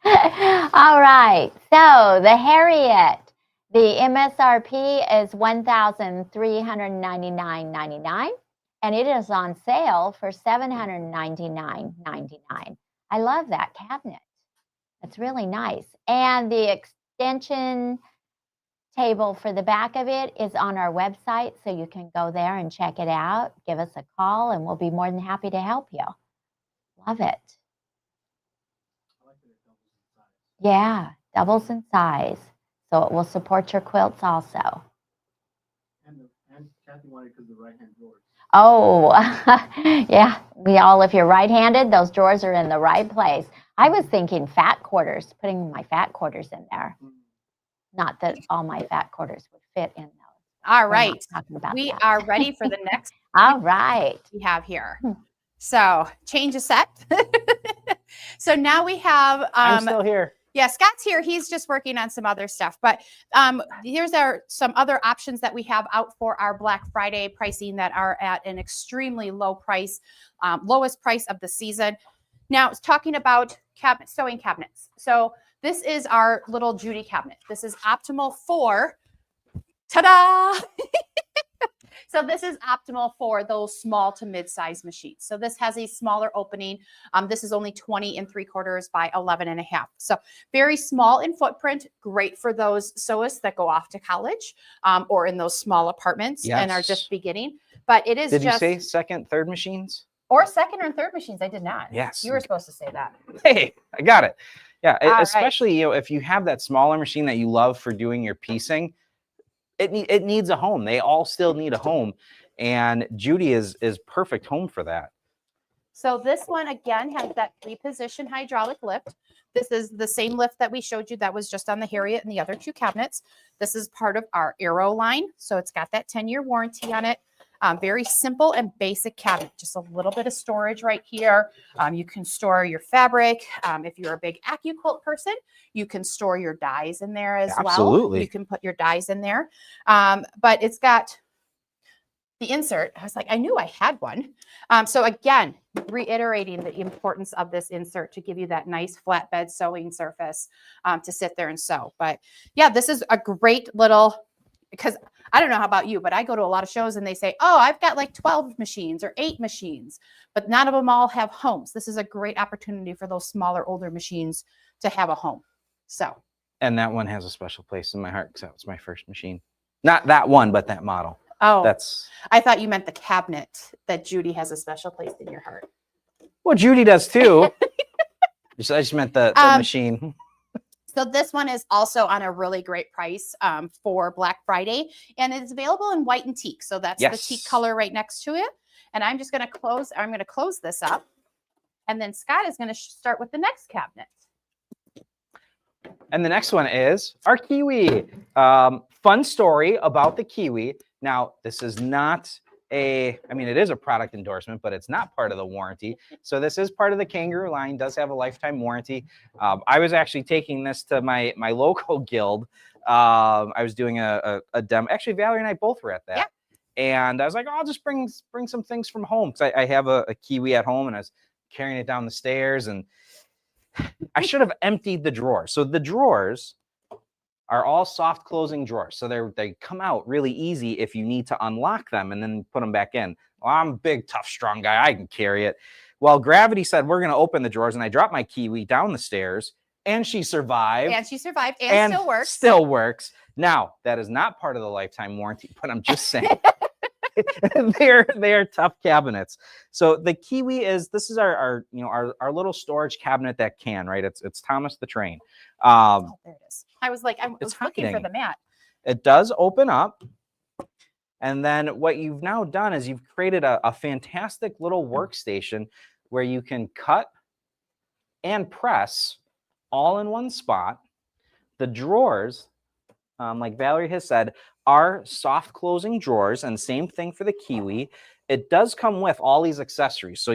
All right. So the Harriet, the MSRP is $1,399.99, and it is on sale for $799.99. I love that cabinet. It's really nice. And the extension table for the back of it is on our website, so you can go there and check it out. Give us a call, and we'll be more than happy to help you. Love it. I like that it doubles in size. Yeah, doubles in size, so it will support your quilts also. And Kathy wanted because of the right-hand drawers. Oh, yeah. If you're right-handed, those drawers are in the right place. I was thinking fat quarters, putting my fat quarters in there. Not that all my fat quarters would fit in those. All We're not right. talking about We that. are ready for the next All right. we have here. Hmm. So, change of set. So now we have I'm still here. yeah, Scott's here. He's just working on some other stuff. But here's some other options that we have out for our Black Friday pricing that are at an extremely low price, lowest price of the season. Now, it's talking about sewing cabinets. So this is our little Judy cabinet. This is optimal for, ta-da! So this is optimal for those small to mid-size machines. So this has a smaller opening. This is only 20 3/4 by 11.5. So very small in footprint, great for those sewists that go off to college or in those small apartments and are Yes. just beginning. But it is Did just, you say second, third machines? or second or third machines. I did not. Yes. You were supposed to say that. Hey, I got it. Yeah, All right. especially if you have that smaller machine that you love for doing your piecing, it needs a home. They all still need a home, and Judy is perfect home for that. So this one again has that 3-position hydraulic lift. This is the same lift that we showed you that was just on the Harriet and the other 2 cabinets. This is part of our Aero line. So it's got that 10-year warranty on it. Very simple and basic cabinet, just a little bit of storage right here. You can store your fabric. If you're a big AccuQuilt person, you can store your dyes in there as well. Absolutely. You can put your dyes in there. But it's got the insert. I was like, I knew I had one. So again, reiterating the importance of this insert to give you that nice flatbed sewing surface to sit there and sew. But yeah, this is a great little, because I don't know how about you, but I go to a lot of shows and they say, oh, I've got like 12 machines or 8 machines, but none of them all have homes. This is a great opportunity for those smaller, older machines to have a home. So, And that one has a special place in my heart because that was my first machine. Not that one, but that model. oh, That's I thought you meant the cabinet that Judy has a special place in your heart. well, Judy does too. I just meant the Um, machine. So this one is also on a really great price for Black Friday, and it's available in white and teak. So that's the teak Yes. color right next to it. And I'm just going to close this up. And then Scott is going to start with the next cabinet. And the next one is our Kiwi. Fun story about the Kiwi. Now, this is not it is a product endorsement, but it's not part of the warranty. So this is part of the Kangaroo line, does have a lifetime warranty. I was actually taking this to my local guild. I was doing a demo. Actually, Valerie and I both were at that. Yeah. And I was like, oh, I'll just bring some things from home. Because I have a Kiwi at home, and I was carrying it down the stairs, and I should have emptied the drawer. So the drawers are all soft closing drawers. So they come out really easy if you need to unlock them and then put them back in. Well, I'm a big, tough, strong guy. I can carry it. Well, gravity said, we're going to open the drawers. And I dropped my Kiwi down the stairs, and she survived. And she survived and still works. Still works. Now, that is not part of the lifetime warranty, but I'm just saying. they are tough cabinets. So the Kiwi this is our little storage cabinet that can, right? It's Thomas the Train. Oh, there it is. I was like, I was looking for hiding. the mat. It does open up. And then what you've now done is you've created a fantastic little workstation where you can cut and press all in one spot. The drawers, like Valerie has said, are soft closing drawers, and same thing for the Kiwi. It does come with all these accessories. So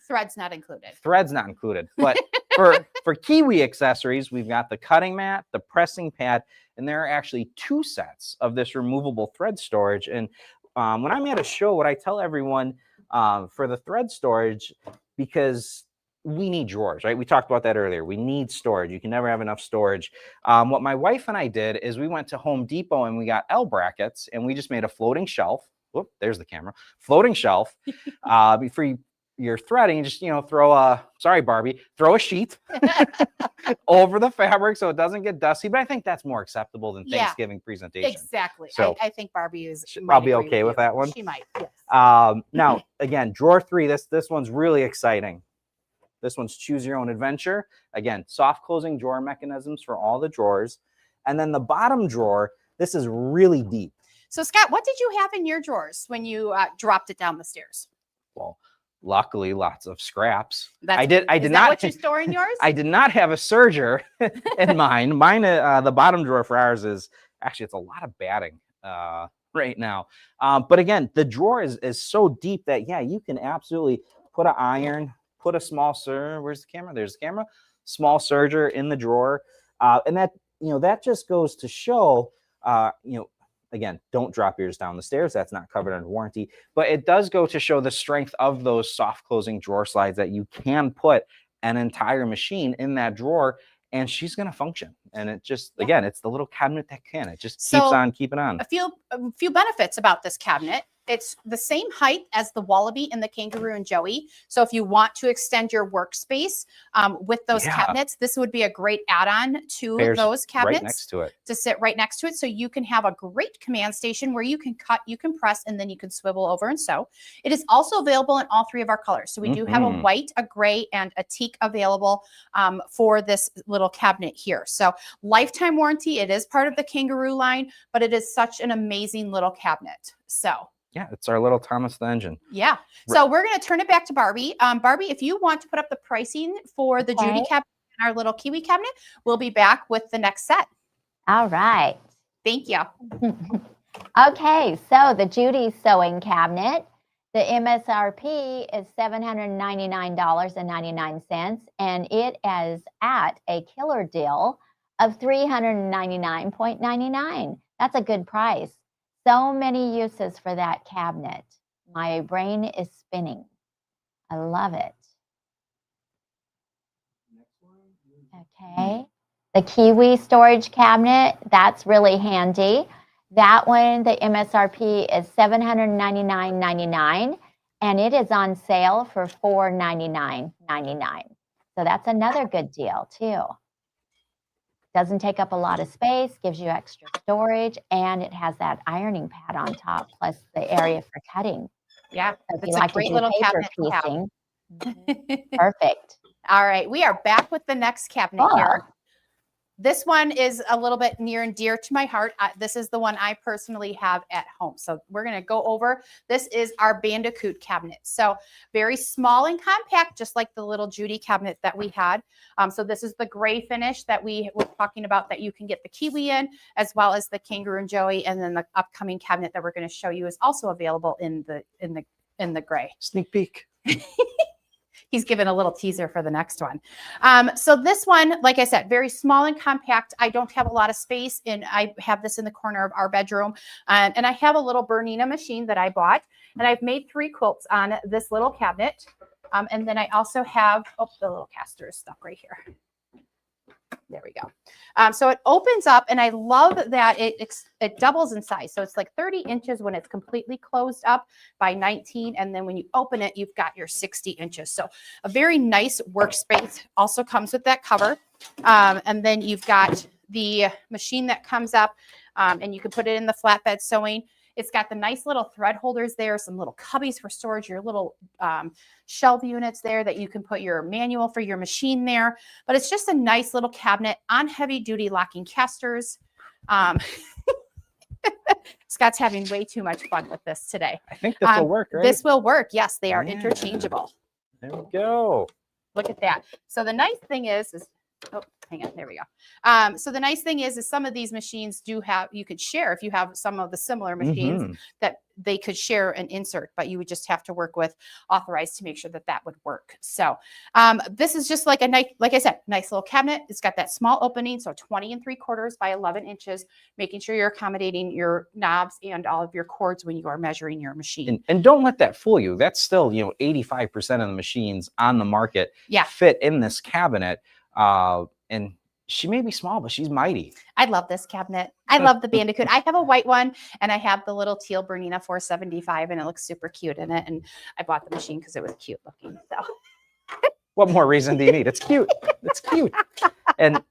Threads not included. Threads not included. But for Kiwi accessories, we've got the cutting mat, the pressing pad, and there are actually 2 sets of this removable thread storage. And when I'm at a show, what I tell everyone for the thread storage, because we need drawers, right? We talked about that earlier. We need storage. You can never have enough storage. What my wife and I did is we went to Home Depot and we got L brackets, and we just made a floating shelf. Whoop, there's the camera. Floating shelf for your threading. Just throw a sheet over the fabric so it doesn't get dusty. But I think that's more acceptable than Thanksgiving presentation. Exactly. So I think Barbie is. I'll be okay with that one. She might. Yes. Now again, drawer 3. This one's really exciting. This one's choose your own adventure. Again, soft closing drawer mechanisms for all the drawers. And then the bottom drawer, this is really deep. So Scott, what did you have in your drawers when you dropped it down the stairs? Well, luckily, lots of scraps. I did not. not. What you store in yours? I did not have a serger in mine. Mine, the bottom drawer for ours is actually, it's a lot of batting right now. But again, the drawer is so deep that you can absolutely put an iron, put a small serger. Where's the camera? There's the camera. Small serger in the drawer, and that just goes to show, again, don't drop yours down the stairs. That's not covered under warranty, but it does go to show the strength of those soft closing drawer slides, that you can put an entire machine in that drawer and she's going to function. And it just, again, it's the little cabinet that can. It just keeps on keeping on. A few benefits about this cabinet. It's the same height as the Wallaby and the Kangaroo and Joey. So if you want to extend your workspace with those cabinets, this would be a great add-on to those cabinets. Right next to it. To sit right next to it. So you can have a great command station where you can cut, you can press, and then you can swivel over and sew. It is also available in all 3 of our colors. So we do have a white, a gray, and a teak available for this little cabinet here. So lifetime warranty. It is part of the Kangaroo line, but it is such an amazing little cabinet. So yeah, it's our little Thomas the Engine. Yeah. So we're going to turn it back to Barbie. Barbie, if you want to put up the pricing for the Judy cabinet and our little Kiwi cabinet, we'll be back with the next set. All right. Thank you. Okay, so the Judy sewing cabinet, the MSRP is $799.99, and it is at a killer deal of $399.99. That's a good price. So many uses for that cabinet. My brain is spinning. I love it. Okay. The Kiwi storage cabinet, that's really handy. That one, the MSRP is $799.99, and it is on sale for $499.99. So that's another good deal too. Doesn't take up a lot of space, gives you extra storage, and it has that ironing pad on top, plus the area for cutting. Yeah, So if it's you a like great to do little paper cabinet to have. piecing, perfect. All right, we are back with the next cabinet here. this one is a little bit near and dear to my heart. This is the one I personally have at home. So we're going to go over. This is our Bandicoot cabinet. So very small and compact, just like the little Judy cabinet that we had. So this is the gray finish that we were talking about that you can get the Kiwi in, as well as the Kangaroo and Joey. And then the upcoming cabinet that we're going to show you is also available in the gray. Sneak peek. He's given a little teaser for the next one. So this one, like I said, very small and compact. I don't have a lot of space, and I have this in the corner of our bedroom. And I have a little Bernina machine that I bought, and I've made 3 quilts on this little cabinet. And then I also have, the little caster is stuck right here. There we go. So it opens up, and I love that it doubles in size. So it's like 30 inches when it's completely closed up by 19. And then when you open it, you've got your 60 inches. So a very nice workspace. Also comes with that cover. And then you've got the machine that comes up, and you can put it in the flatbed sewing. It's got the nice little thread holders there, some little cubbies for storage, your little shelf units there that you can put your manual for your machine there. But it's just a nice little cabinet on heavy duty locking casters. Scott's having way too much fun with this today. I think this will work, right? This will work. Yes, they are Yeah. interchangeable. There we go. Look at that. So the nice thing is oh, hang on, there we go. So the nice thing is some of these machines do have, you could share if you have some of the similar machines that they could share an insert, but you would just have to work with Authorized to make sure that that would work. So this is just like a nice, like I said, nice little cabinet. It's got that small opening, so 20 3/4 by 11 inches, making sure you're accommodating your knobs and all of your cords when you are measuring your machine. And don't let that fool you. That's still, 85% of the machines on the market fit in this cabinet. And she may be small, but she's mighty. I love this cabinet. I love the Bandicoot. I have a white one, and I have the little teal Bernina 475, and it looks super cute in it. And I bought the machine because it was cute looking. So What more reason do you need? It's cute. It's cute. And,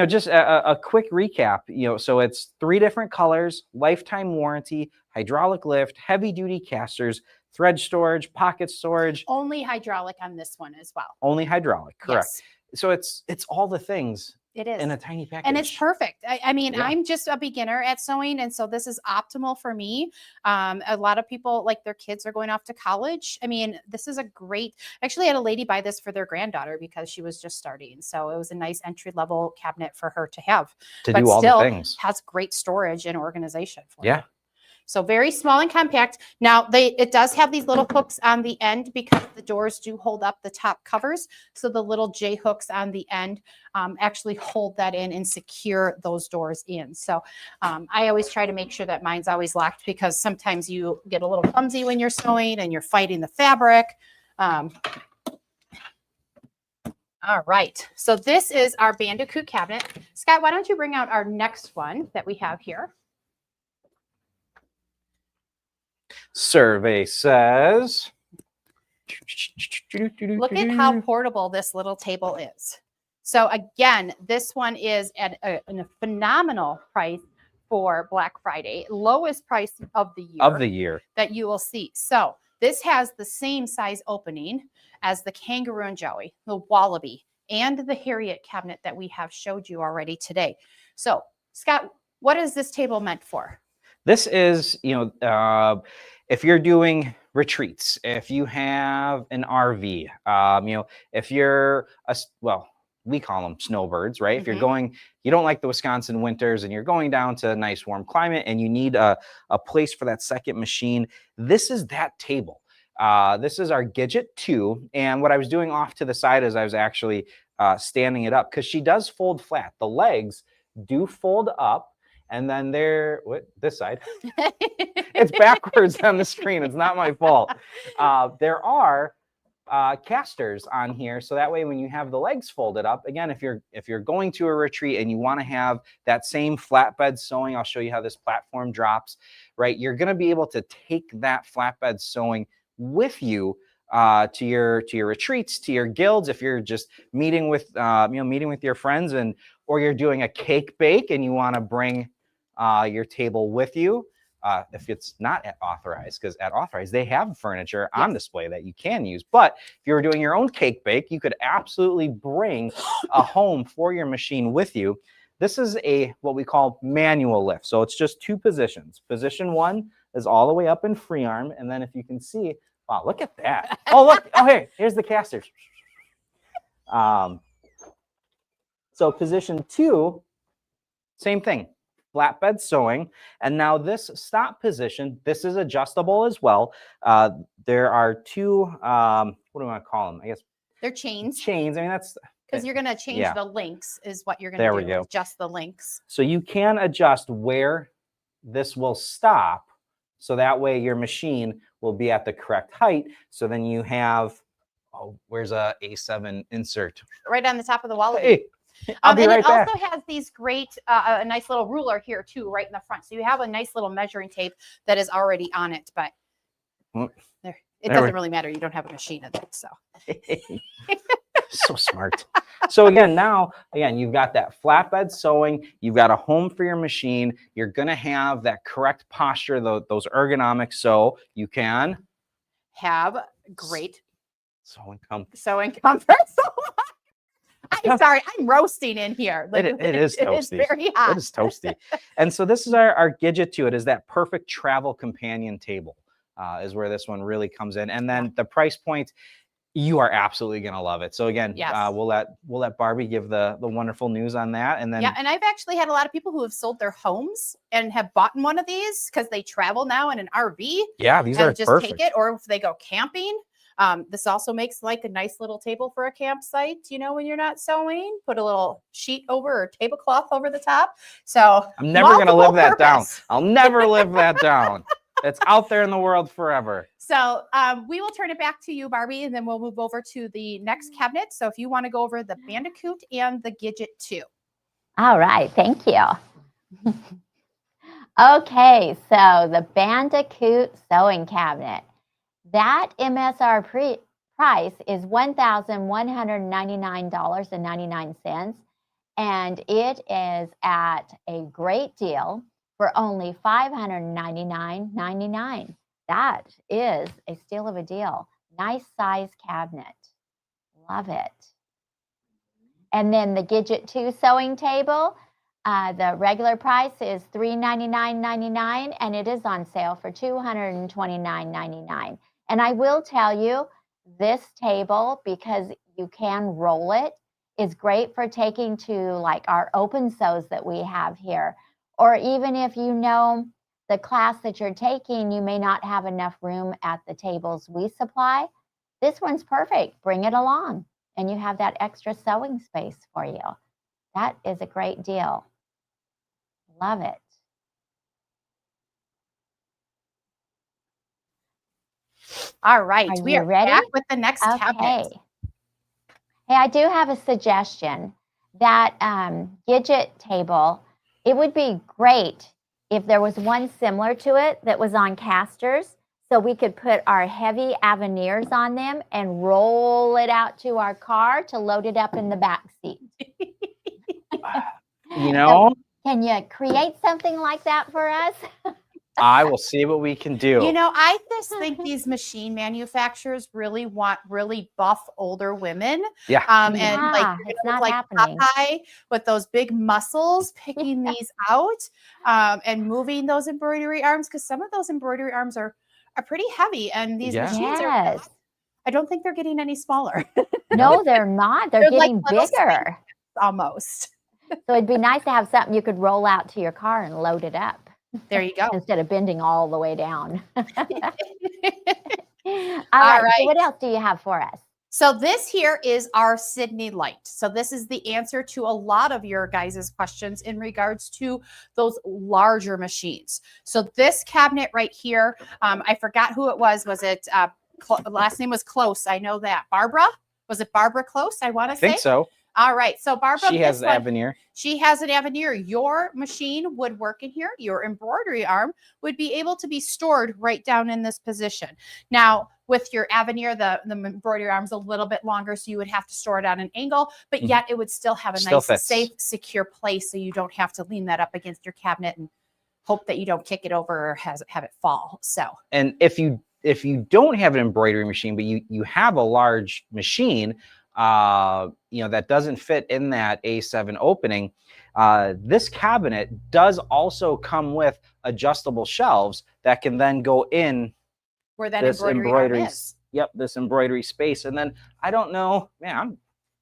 just a quick recap, so it's 3 different colors, lifetime warranty, hydraulic lift, heavy duty casters, thread storage, pocket storage. only hydraulic on this one as well. Only hydraulic, correct. Yes, So it's all the things it is. in a tiny package. And it's perfect. I mean, Yeah. I'm just a beginner at sewing, and so this is optimal for me. A lot of people, like their kids are going off to college. I mean, this is a great, actually I had a lady buy this for their granddaughter because she was just starting. So it was a nice entry level cabinet for her to have. to but do all still the things. has great storage and organization for Yeah. you. So very small and compact. Now it does have these little hooks on the end because the doors do hold up the top covers. So the little J hooks on the end actually hold that in and secure those doors in. So I always try to make sure that mine's always locked because sometimes you get a little clumsy when you're sewing and you're fighting the fabric. All right. So this is our Bandicoot cabinet. Scott, why don't you bring out our next one that we have here? Survey says. Look at how portable this little table is. So again, this one is at a phenomenal price for Black Friday, lowest price of the year that you will see. So this has the same size opening as the Kangaroo and Joey, the Wallaby, and the Harriet cabinet that we have showed you already today. So Scott, what is this table meant for? This is, if you're doing retreats, if you have an RV, if you're we call them snowbirds, right? If you're going, you don't like the Wisconsin winters and you're going down to a nice warm climate and you need a place for that second machine, this is that table. This is our Gidget 2. And what I was doing off to the side is I was actually standing it up because she does fold flat. The legs do fold up. And then this side, it's backwards on the screen. It's not my fault. There are casters on here. So that way, when you have the legs folded up, again, if you're going to a retreat and you want to have that same flatbed sewing, I'll show you how this platform drops, right? You're going to be able to take that flatbed sewing with you to your retreats, to your guilds. If you're just meeting with your friends or you're doing a cake bake and you want to bring your table with you, if it's not at Authorized, because at Authorized, they have furniture on display that you can use. But if you were doing your own cake bake, you could absolutely bring a home for your machine with you. This is what we call manual lift. So it's just 2 positions. Position 1 is all the way up in free arm. And then if you can see, wow, look at that. Oh, look. Oh, hey, here's the casters. So position 2, same thing, flatbed sewing. And now this stop position, this is adjustable as well. There are 2, what do I want to call them? I guess They're chains. chains. I mean, that's Because you're going to change yeah. the links is what you're going There to we do. go. Adjust the links. so you can adjust where this will stop. So that way your machine will be at the correct height. So then you have, oh, where's a A7 insert? Right on the top of the wall. Hey, I'll be and right it back. also has these great, a nice little ruler here too, right in the front. So you have a nice little measuring tape that is already on it, but Mm. it There doesn't we- really matter. You don't have a machine in it, so. So smart. So again, you've got that flatbed sewing, you've got a home for your machine, you're gonna have that correct posture, those ergonomics, so you can Have great sewing comfort. sewing comfort. I'm sorry, I'm roasting in here. It is It is toasty. very hot. It is toasty. And so this is our Gidget to it, is that perfect travel companion table, is where this one really comes in. And then the price point, you are absolutely going to love it. So again, Yes. we'll let Barbie give the wonderful news on that. And then Yeah, and I've actually had a lot of people who have sold their homes and have bought one of these because they travel now in an RV yeah, these are and just perfect. take it, or if they go camping. This also makes like a nice little table for a campsite, when you're not sewing. Put a little sheet over or tablecloth over the top. So I'm never going to live multiple that down. purpose. I'll never live that down. It's out there in the world forever. So we will turn it back to you, Barbie, and then we'll move over to the next cabinet. So if you want to go over the Bandicoot and the Gidget 2. All right, thank you. Okay, so the Bandicoot sewing cabinet. That MSRP price is $1,199.99, and it is at a great deal for only $599.99. That is a steal of a deal. Nice size cabinet. Love it. And then the Gidget 2 sewing table, the regular price is $399.99, and it is on sale for $229.99. And I will tell you, this table, because you can roll it, is great for taking to like our open sews that we have here. Or even if the class that you're taking, you may not have enough room at the tables we supply. This one's perfect. Bring it along, and you have that extra sewing space for you. That is a great deal. Love it. All right, Are we you are ready? back with the next cabinet. Okay. Hey, I do have a suggestion. That Gidget table, it would be great if there was one similar to it that was on casters, so we could put our heavy Avenires on them and roll it out to our car to load it up in the back seat. Can you create something like that for us? I will see what we can do. I just think these machine manufacturers really want really buff older women. Yeah. And Yeah, it's not happening. Popeye with those big muscles, picking these out and moving those embroidery arms, because some of those embroidery arms are pretty heavy, and these machines Yes. I don't think they're getting any smaller. No, they're not. They're They're like getting little bigger. Almost. So it'd be nice to have something you could roll out to your car and load it up There you go. instead of bending all the way down. All All right. So what right. else do you have for us? So this here is our Sydney Light. So this is the answer to a lot of your guys' questions in regards to those larger machines. So this cabinet right here, I forgot who it was. Was it, last name was Close. I know that. Barbara? Was it Barbara Close? I want to say. I think so. All right. So Barbara, She has this the one- Avenir. She has an Avenir. Your machine would work in here. Your embroidery arm would be able to be stored right down in this position. Now, with your Avenir, the embroidery arm's a little bit longer, so you would have to store it on an angle, but yet it would still have a Still nice, fits. safe, secure place, so you don't have to lean that up against your cabinet and hope that you don't kick it over or have it fall. So, And if you don't have an embroidery machine, but you have a large machine, that doesn't fit in that A7 opening, this cabinet does also come with adjustable shelves that can then go in where that this embroidery arm is. Yep, this embroidery space. And then I don't know, man,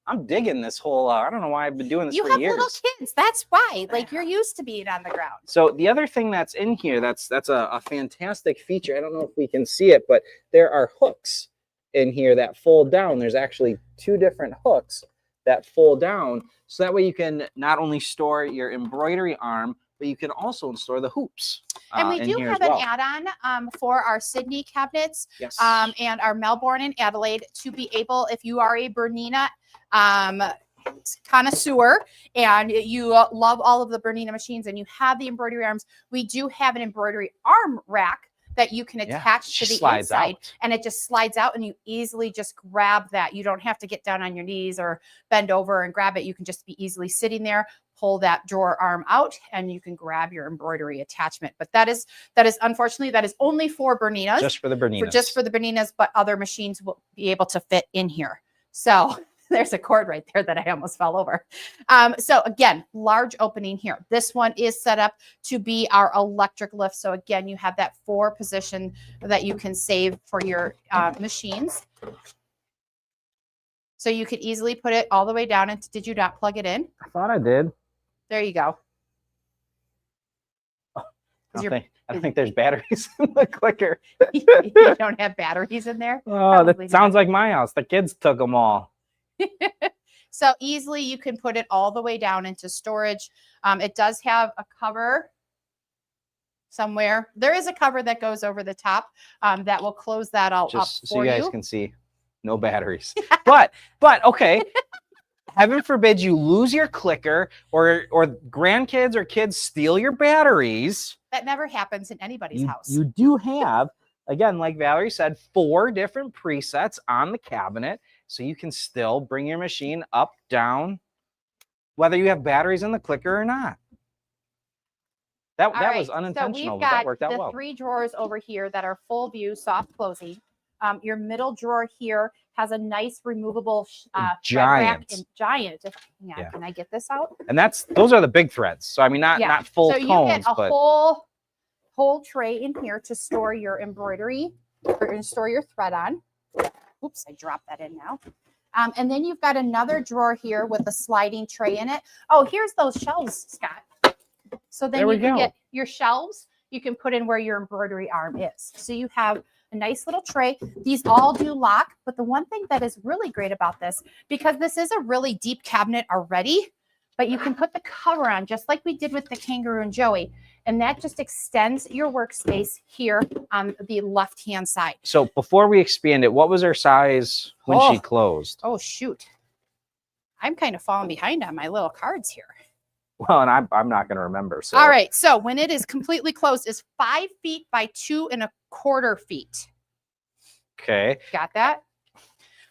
I'm digging this whole. I don't know why I've been doing this You for have years. little kids. That's why. Like, you're used to being on the ground. So the other thing that's in here, that's a fantastic feature. I don't know if we can see it, but there are hooks in here that fold down. There's actually 2 different hooks that fold down. So that way you can not only store your embroidery arm, but you can also store the hoops. And we in do here have as well. an add-on for our Sydney cabinets Yes. and our Melbourne and Adelaide to be able, if you are a Bernina connoisseur and you love all of the Bernina machines and you have the embroidery arms, we do have an embroidery arm rack that you can attach to the slides inside, out. and it just slides out and you easily just grab that. You don't have to get down on your knees or bend over and grab it. You can just be easily sitting there, pull that drawer arm out, and you can grab your embroidery attachment. But that is unfortunately, that is only for Berninas. Just for the Berninas. Just for the Berninas, but other machines will be able to fit in here. So there's a cord right there that I almost fell over. So again, large opening here. This one is set up to be our electric lift. So again, you have that 4 position that you can save for your machines. So you could easily put it all the way down. And did you not plug it in? I thought I did. There you go. I don't think there's batteries in the clicker. You don't have batteries in there? Oh, Probably that sounds like my house. The kids took them all. So easily you can put it all the way down into storage. It does have a cover somewhere. There is a cover that goes over the top that will close that all Just up so for you guys can see, no batteries. but okay. Heaven forbid you lose your clicker or grandkids or kids steal your batteries. That never happens in anybody's house. You do have, again, like Valerie said, 4 different presets on the cabinet. So you can still bring your machine up, down, whether you have batteries in the clicker or not. That was unintentional. So we've That got worked out the well. 3 drawers over here that are full view, soft closing. Your middle drawer here has a nice removable thread rack and giant. Yeah. Can I get this out? And those are the big threads. So I mean, not full so cones, you get a but whole tray in here to store your embroidery or store your thread on. Oops, I dropped that in now. And then you've got another drawer here with a sliding tray in it. Oh, here's those shelves, Scott. So then you can get your shelves. You can put in where your embroidery arm is. So you have a nice little tray. These all do lock, but the one thing that is really great about this, because this is a really deep cabinet already, but you can put the cover on just like we did with the Kangaroo and Joey, and that just extends your workspace here on the left-hand side. So before we expand it, what was her size when she closed? Oh, shoot. I'm kind of falling behind on my little cards here. Well, and I'm not going to remember. So. All right. So when it is completely closed, is 5 feet by 2.25 feet. Okay. Got that?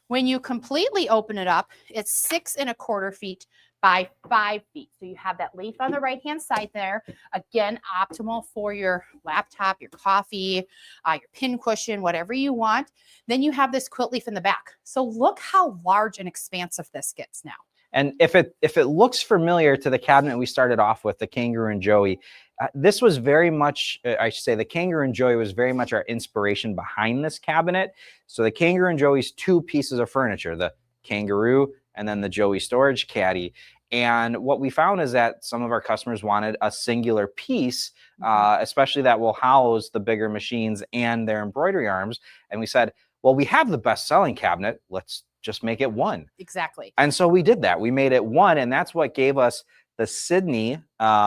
When you completely open it up, it's 6.25 feet by 5 feet. So you have that leaf on the right-hand side there. Again, optimal for your laptop, your coffee, your pin cushion, whatever you want. Then you have this quilt leaf in the back. So look how large and expansive this gets now. And if it looks familiar to the cabinet we started off with, the Kangaroo and Joey, this was very much, I should say, the Kangaroo and Joey was very much our inspiration behind this cabinet. So the Kangaroo and Joey's 2 pieces of furniture, the Kangaroo and then the Joey storage caddy. And what we found is that some of our customers wanted a singular piece, especially that will house the bigger machines and their embroidery arms. And we said, well, we have the best-selling cabinet. Let's just make it 1. Exactly. And so we did that. We made it 1, and that's what gave us the Sydney,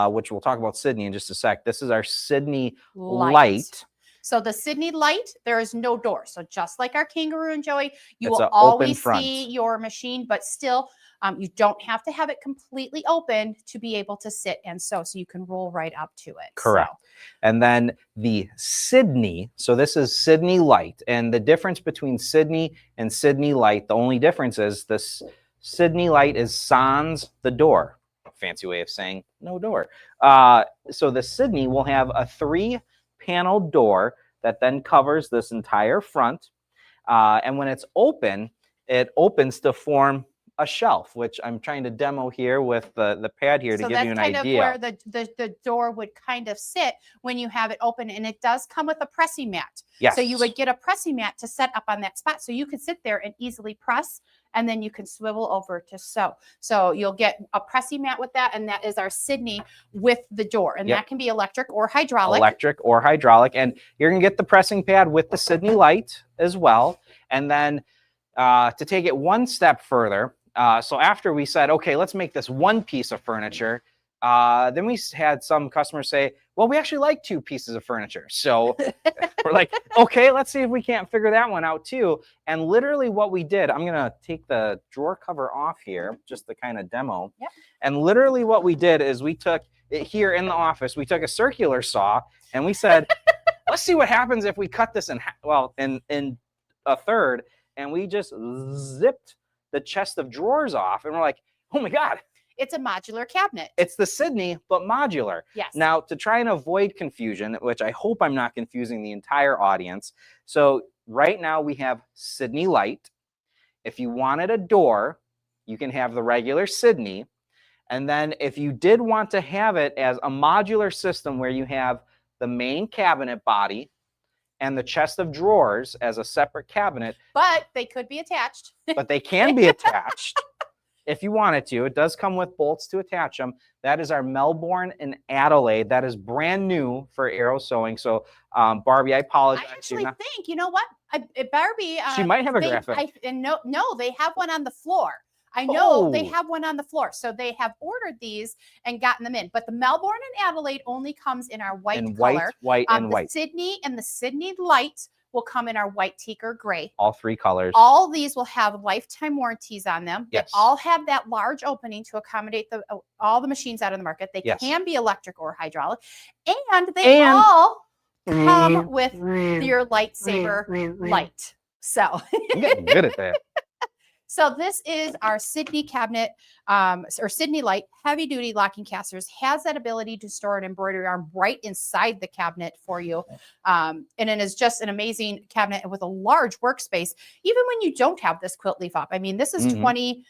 which we'll talk about Sydney in just a sec. This is our Sydney Light. So the Sydney Light, there is no door. So just like our Kangaroo and Joey, you It's will an open always front. see your machine, but still you don't have to have it completely open to be able to sit and sew. So you can roll right up to it. Correct. So, And then the Sydney, so this is Sydney Light. And the difference between Sydney and Sydney Light, the only difference is this Sydney Light is sans the door. fancy way of saying no door. So the Sydney will have a 3-panel door that then covers this entire front. And when it's open, it opens to form a shelf, which I'm trying to demo here with the pad here to give you an idea. So that's kind of where the door would kind of sit when you have it open. And it does come with a pressing mat. Yes. So you would get a pressing mat to set up on that spot. So you could sit there and easily press, and then you can swivel over to sew. So you'll get a pressing mat with that. And that is our Sydney with the door. And that can be electric or hydraulic. Electric or hydraulic. And you're going to get the pressing pad with the Sydney light as well. And then to take it one step further, so after we said, okay, let's make this one piece of furniture, then we had some customers say, well, we actually like 2 pieces of furniture. So we're like, okay, let's see if we can't figure that one out too. And literally what we did, I'm going to take the drawer cover off here just to kind of demo. Yep. And literally what we did is we took it here in the office, we took a circular saw and we said, let's see what happens if we cut this in a third. And we just zipped the chest of drawers off, and we're like, oh my God. It's a modular cabinet. It's the Sydney, but modular. Yes. Now, to try and avoid confusion, which I hope I'm not confusing the entire audience. So right now we have Sydney Light. If you wanted a door, you can have the regular Sydney. And then if you did want to have it as a modular system where you have the main cabinet body and the chest of drawers as a separate cabinet. But they could be attached. But they can be attached if you wanted to. It does come with bolts to attach them. That is our Melbourne and Adelaide. That is brand new for Arrow Sewing. So Barbie, I apologize. I actually think, you know what? Barbie. She might have a graphic. No, they have one on the floor. I know they Oh. have one on the floor. So they have ordered these and gotten them in. But the Melbourne and Adelaide only comes in our white in color. white, and The white. Sydney and the Sydney Light will come in our white teak or gray. All 3 colors. All these will have lifetime warranties on them. Yes. They all have that large opening to accommodate all the machines out of the market. They Yes. can be electric or hydraulic. And they all come with your lightsaber light. So I'm getting good at that. So this is our Sydney cabinet, or Sydney Light, heavy duty locking casters, has that ability to store an embroidery arm right inside the cabinet for you. And it is just an amazing cabinet with a large workspace, even when you don't have this quilt leaf up. I mean, this is Mhm.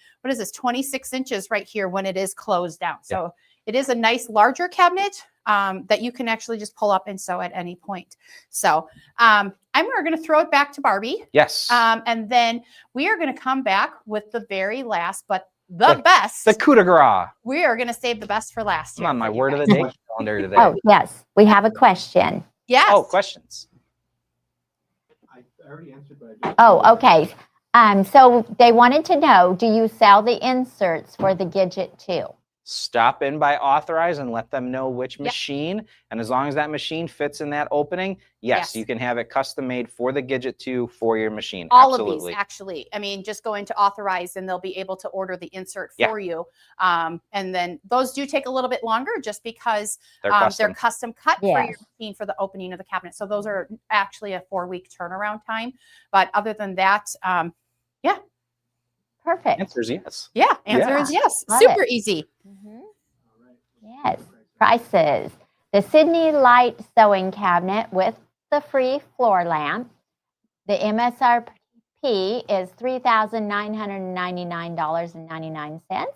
26 inches right here when it is closed down. So it is a nice larger cabinet that you can actually just pull up and sew at any point. So we're going to throw it back to Barbie. Yes. And then we are going to come back with the very last, but the best. The coup de grace. We are going to save the best for last. I'm here on my for you word of the guys. day calendar today. Oh, yes. We have a question. Yes. Oh, questions. I already answered, but I just. Oh, okay. So they wanted to know, do you sell the inserts for the Gidget too? Stop in by Authorize and let them know which machine. And as long as that machine fits in that opening, yes, you can have it custom made for the Gidget 2 for your machine. All Absolutely. of these, actually. I mean, just go into Authorize and they'll be able to order the insert Yeah. for you. And then those do take a little bit longer just because They're they're custom. custom cut for Yes. your machine for the opening of the cabinet. So those are actually a 4-week turnaround time. But other than that, Perfect. Answer is yes. answer is yes. Love Super it. easy. Mhm. All right. Yes. Prices. The Sydney Light Sewing Cabinet with the free floor lamp. The MSRP is $3,999.99.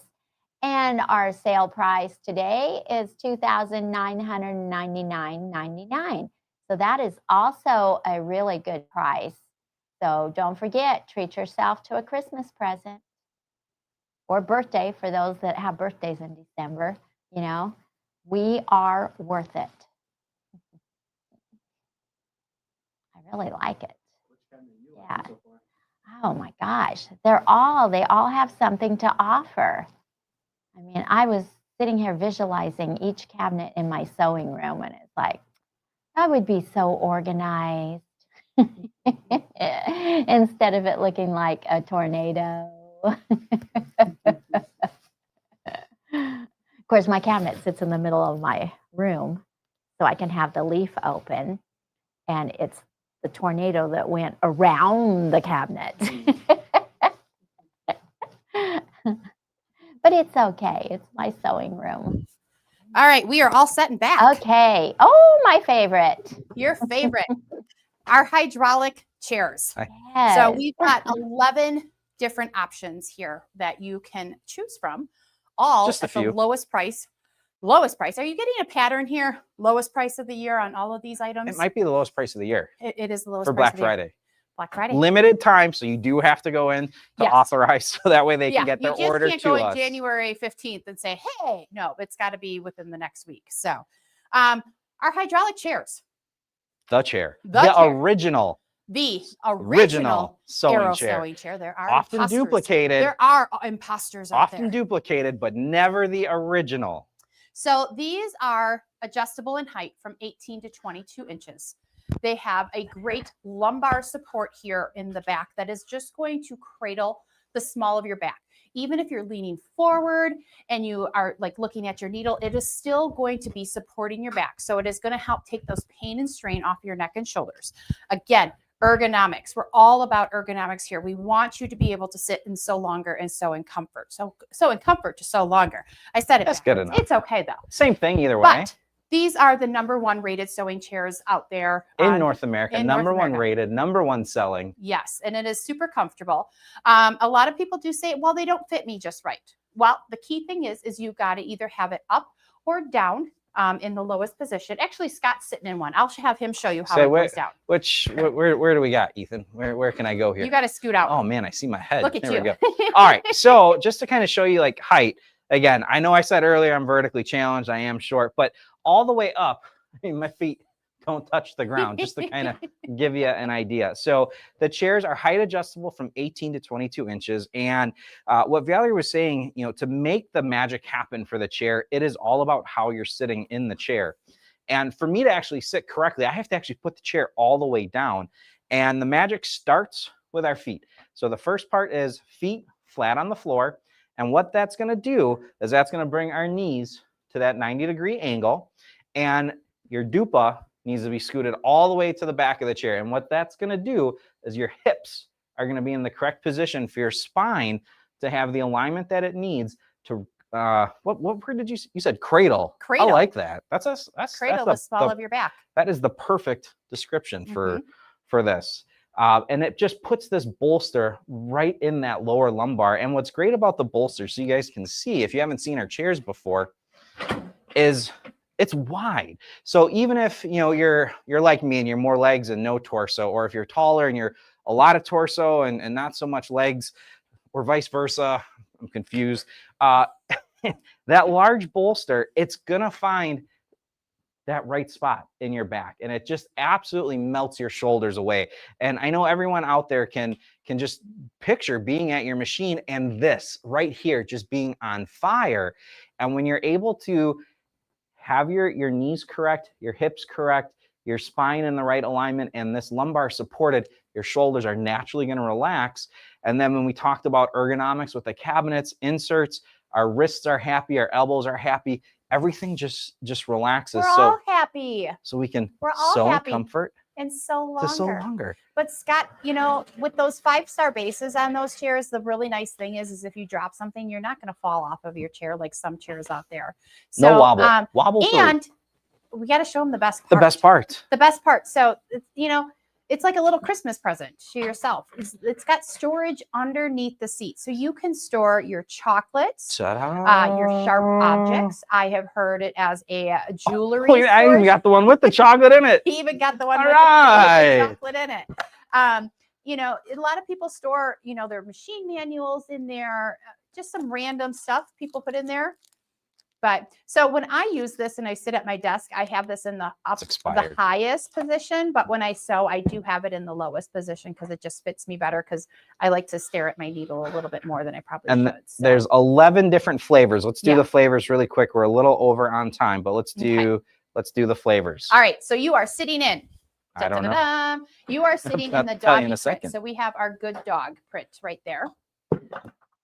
And our sale price today is $2,999.99. So that is also a really good price. So don't forget, treat yourself to a Christmas present or birthday for those that have birthdays in December. You know, we are worth it. I really like it. Which cabinet you like Yeah. so far? Oh my gosh, they all have something to offer. I mean, I was sitting here visualizing each cabinet in my sewing room, and it's like, that would be so organized instead of it looking like a tornado. Of course, my cabinet sits in the middle of my room, so I can have the leaf open, and it's the tornado that went around the cabinet. but it's okay. It's my sewing room. All right, we are all set and back. Okay. Oh, my favorite. Your favorite, our hydraulic chairs. So Yes. we've got 11 different options here that you can choose from, all Just a at the few. lowest price. Lowest price. Are you getting a pattern here? Lowest price of the year on all of these items? It might be the lowest price of the year It is the lowest for price Black of the year. Friday. Black Friday. Limited time, so you do have to go in to Yes. authorize, so that way they Yeah, can get their you just order can't to go in us. January 15th and say, hey, no, it's got to be within the next week. So our hydraulic chairs, The chair, The the chair. original the original sewing Arrow chair, sewing chair. There are often imposters. duplicated, There are imposters out often there. duplicated, but never the original. So these are adjustable in height from 18 to 22 inches. They have a great lumbar support here in the back that is just going to cradle the small of your back. Even if you're leaning forward and you are like looking at your needle, it is still going to be supporting your back. So it is going to help take those pain and strain off your neck and shoulders. Again, ergonomics. We're all about ergonomics here. We want you to be able to sit and sew longer and sew in comfort. So in comfort to sew longer. I said it That's good backwards. enough. It's okay though. Same thing either way. But these are the #1 rated sewing chairs out there In North America, in North number one America. rated, #1 selling. Yes, and it is super comfortable. A lot of people do say, well, they don't fit me just right. Well, the key thing is you've got to either have it up or down in the lowest position. Actually, Scott's sitting in one. I'll have him show you how Say it where- goes down. Where do we got, Ethan? Where can I go here? You got to scoot out. Oh man, I see my head. Look at there you. we go. All right, so just to kind of show you like height, again, I know I said earlier I'm vertically challenged, I am short, but all the way up, I mean, my feet don't touch the ground, just to kind of give you an idea. So the chairs are height adjustable from 18 to 22 inches. And what Valerie was saying, to make the magic happen for the chair, it is all about how you're sitting in the chair. And for me to actually sit correctly, I have to actually put the chair all the way down. And the magic starts with our feet. So the first part is feet flat on the floor. And what that's going to do is that's going to bring our knees to that 90-degree angle. And your dupa needs to be scooted all the way to the back of the chair. And what that's going to do is your hips are going to be in the correct position for your spine to have the alignment that it needs to, what word did you said cradle. Cradle. I like that. That's Cradle the small of your back. that is the perfect description for this. And it just puts this bolster right in that lower lumbar. And what's great about the bolster, so you guys can see, if you haven't seen our chairs before, is it's wide. So even if you're like me and you're more legs and no torso, or if you're taller and you're a lot of torso and not so much legs, or vice versa, I'm confused. That large bolster, it's gonna find that right spot in your back, and it just absolutely melts your shoulders away. And I know everyone out there can just picture being at your machine and this right here just being on fire. And when you're able to have your knees correct, your hips correct, your spine in the right alignment, and this lumbar supported, your shoulders are naturally going to relax. And then when we talked about ergonomics with the cabinets, inserts, our wrists are happy, our elbows are happy, everything just relaxes. We're all happy So we can We're all sew in happy. comfort and so to sew longer. longer. But Scott, with those 5-star bases on those chairs, the really nice thing is if you drop something, you're not going to fall off of your chair like some chairs out there. So, No wobble. Wobble free. And we got to show them the best part. The best part. The best part. So, it's like a little Christmas present to yourself. It's got storage underneath the seat. So you can store your chocolates, your sharp objects. I have heard it as a jewelry. Oh, I even storage. got the one with the chocolate in it. He even got the one All with right. the chocolate in it. A lot of people store, their machine manuals in there, just some random stuff people put in there. But so when I use this and I sit at my desk, I have this in the highest position. But when I sew, I do have it in the lowest position because it just fits me better, because I like to stare at my needle a little bit more than I probably should. So. There's 11 different flavors. Let's do Yeah. the flavors really quick. We're a little over on time, but let's do the flavors. All right. So you are sitting in. I don't know. Da-da-da-da. You are sitting in I'll the tell you doggy in a print. second. So we have our good dog print right there.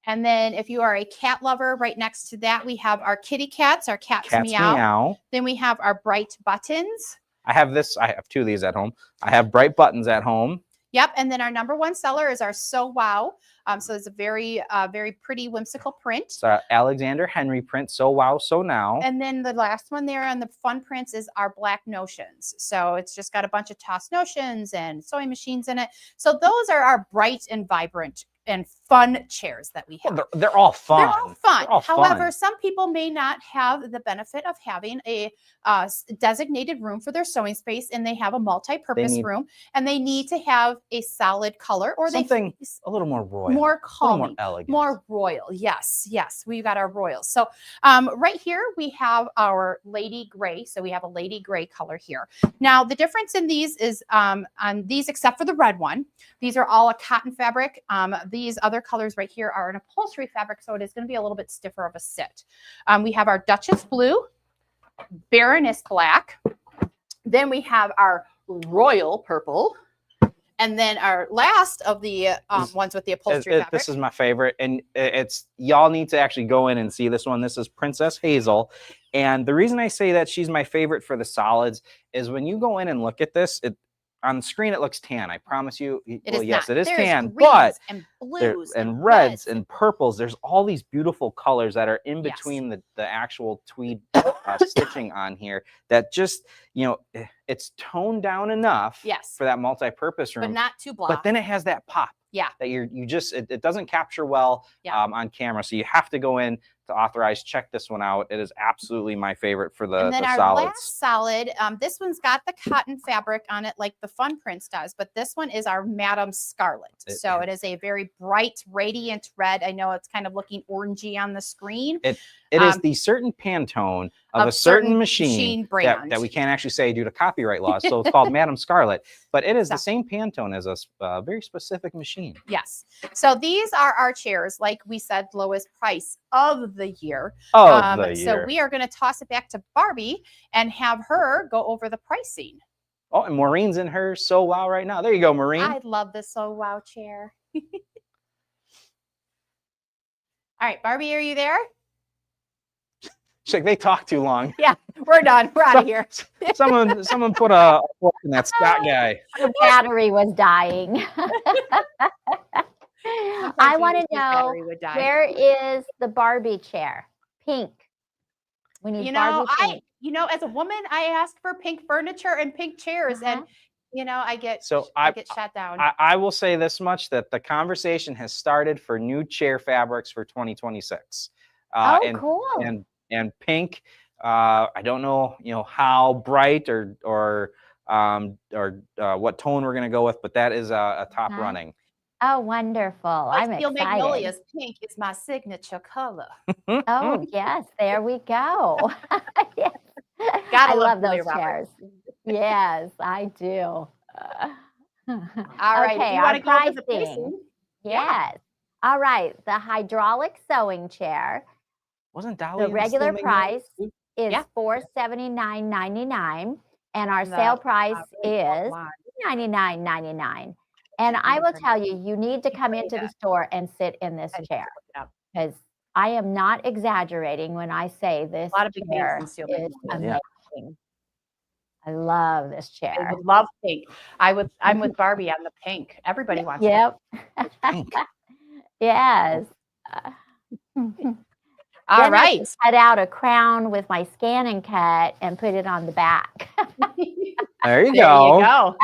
And then if you are a cat lover, right next to that, we have our kitty cats, our Cat's Meow. Then we have our bright buttons. I have 2 of these at home. I have bright buttons at home. Yep. And then our number one seller is our So Wow. So it's a very, very pretty whimsical print. It's Alexander Henry print. So wow, so now. And then the last one there on the fun prints is our Black Notions. So it's just got a bunch of tossed notions and sewing machines in it. So those are our bright and vibrant and fun chairs that we have. Well, they're all fun. They're all fun. They're all However, fun. some people may not have the benefit of having a designated room for their sewing space, and they have a multi-purpose need- room, and they need to have a solid color, or Something they a little more royal, more a little calming, more elegant. more royal. Yes, yes, we got our royals. So right here we have our lady gray. So we have a lady gray color here. Now the difference in these is on these, except for the red one, these are all a cotton fabric. These other colors right here are an upholstery fabric, so it is going to be a little bit stiffer of a sit. We have our Duchess blue, Baroness black, then we have our royal purple, and then our last of the ones with the upholstery fabric. This is my favorite, and it's y'all need to actually go in and see this one. This is Princess Hazel, and the reason I say that she's my favorite for the solids is when you go in and look at this, on the screen it looks tan. I promise you. It well, is yes, not. it is There's tan, greens but and there- blues and reds and purples. There's all these beautiful colors that are in Yes. between the actual tweed stitching on here. That just it's toned down enough yes, for that multi-purpose room, but not too block. but then it has that pop. Yeah. That it doesn't capture well Yeah. on camera. So you have to go in to authorize, check this one out. It is absolutely my favorite for and then the our solids. last solid, this one's got the cotton fabric on it like the Fun Prints does, but this one is our Madame Scarlet. So it is a very bright, radiant red. I know it's kind of looking orangey on the screen. It is the certain Pantone of a certain machine brand that we can't actually say due to copyright laws. So it's called Madame Scarlet, but it is the same Pantone as a very specific machine. Yes. So these are our chairs, like we said, lowest price of the year. So we are going to toss it back to Barbie and have her go over the pricing. Oh, and Maureen's in her So Wow right now. There you go, Maureen. I love this So Wow chair. All right, Barbie, are you there? She's like, they talk too long. Yeah, we're done. We're out of here. Someone put a fork in that Scott guy. The battery was dying. I want to know, where is the Barbie chair? Pink. We need Barbie pink. As a woman, I ask for pink furniture and pink chairs, and I get shut down. I will say this much, that the conversation has started for new chair fabrics for 2026. Cool. And pink. I don't know, how bright or what tone we're gonna go with, but that is a top running. Oh, wonderful! I'm excited. Magnolia's pink is my signature color. Oh yes, there we go. Yes. Gotta I love Julia those Roberts. chairs. Yes, I do. All right. Okay, you our want to go over the pricing. pricing? Yes. All right. The hydraulic sewing chair. Wasn't Dolly? The regular price is Yeah. $479.99, and our The sale price is line. $99.99. And I will tell you, you need to come into the store and sit in this And chair, look it up. because I am not exaggerating when I say this A lot of big chair names in steel is magnolias. amazing. I love this I chair. would love pink. I'm with Barbie on the pink. Everybody wants Yep. Pink. Yes. All Then I right. can cut out a crown with my scan and cut and put it on the back. There you There go. you go.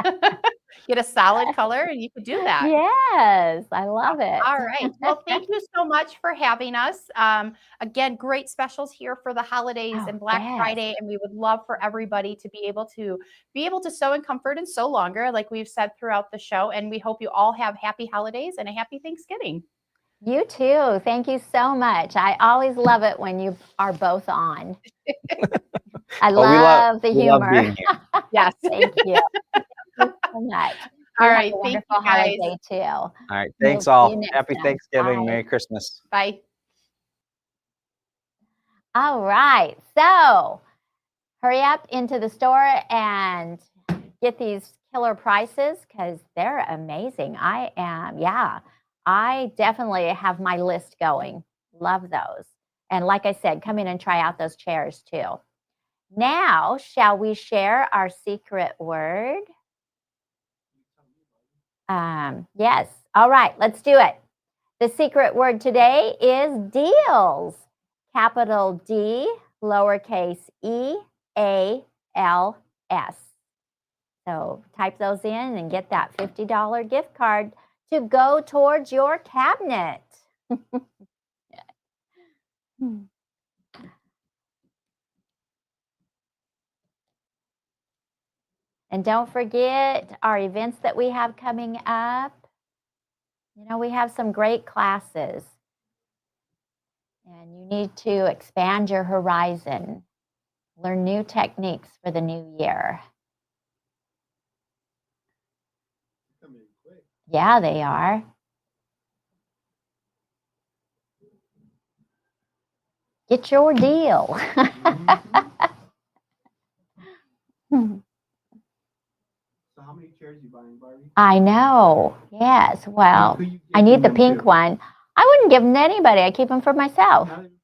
Get a solid color and you could do that. Yes, I love it. All right. Well, thank you so much for having us. Again, great specials here for the holidays Oh, and Black yes. Friday, and we would love for everybody to be able to sew in comfort and sew longer, like we've said throughout the show. And we hope you all have happy holidays and a happy Thanksgiving. You too. Thank you so much. I always love it when you are both on. I love the we love humor. being here. Yes. Thank you. Thank you so much. All You have right. a Thank wonderful you guys. holiday too. All right. We'll Thanks see all. you next Happy time. Thanksgiving. Bye. Merry Christmas. Bye. All right. So hurry up into the store and get these killer prices, because they're amazing. I definitely have my list going. Love those. And like I said, come in and try out those chairs too. Now, shall we share our secret word? Yes. All right, let's do it. The secret word today is deals. Capital D, lowercase e, a, l, s. So type those in and get that $50 gift card to go towards your cabinet. And don't forget our events that we have coming up. You know, we have some great classes. And you need to expand your horizon, learn new techniques for the new year. Coming in quick. Yeah, they are. Get your deal. So how many chairs you buying, Barbie? I know. Yes. Well, Who you I need the giving them pink to? one. I wouldn't give them to anybody. I keep them for myself. Not even for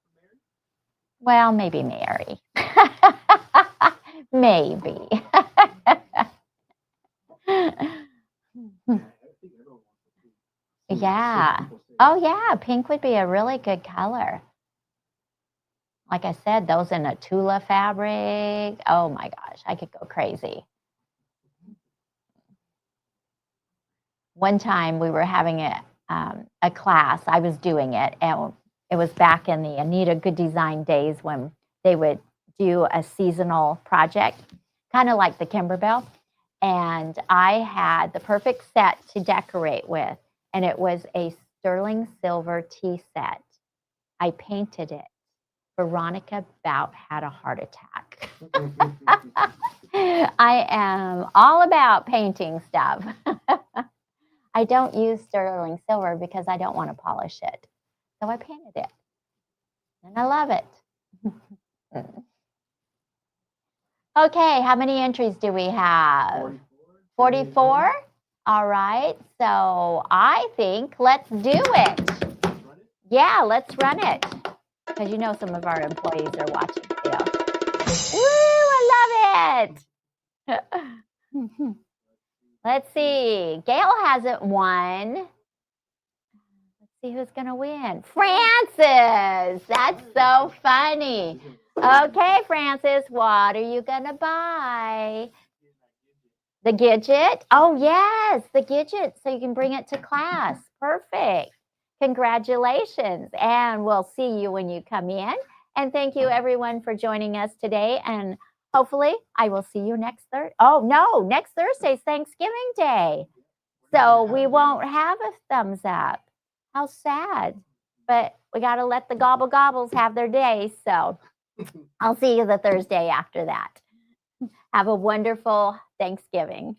Well, maybe Mary. Maybe. Mary? Yeah, I think everyone wants the pink. So Yeah. 6 people say Oh, that. yeah. Pink would be a really good color. Like I said, those in a Tula fabric. Oh my gosh, I could go crazy. One time we were having a class, I was doing it, and it was back in the Anita Good Design days when they would do a seasonal project, kind of like the Kimberbell. And I had the perfect set to decorate with, and it was a sterling silver tea set. I painted it. Veronica about had a heart attack. I am all about painting stuff. I don't use sterling silver because I don't want to polish it. So I painted it. And I love it. Okay, how many entries do we have? 44? All right. So I think let's do it. Run it? Yeah, let's run it. Because you know some of our employees are watching still. Woo, I love it. Let's see. Gail hasn't won. Let's see who's going to win. Francis. That's so funny. Okay, Francis, what are you going to buy? The Gidget? Oh, yes, the Gidget. So you can bring it to class. Perfect. Congratulations. And we'll see you when you come in. And thank you, everyone, for joining us today. And hopefully, I will see you next Thursday. Oh, no, next Thursday's Thanksgiving Day. So we won't have a thumbs up. How sad. But we got to let the gobble gobbles have their day. So I'll see you the Thursday after that. Have a wonderful Thanksgiving.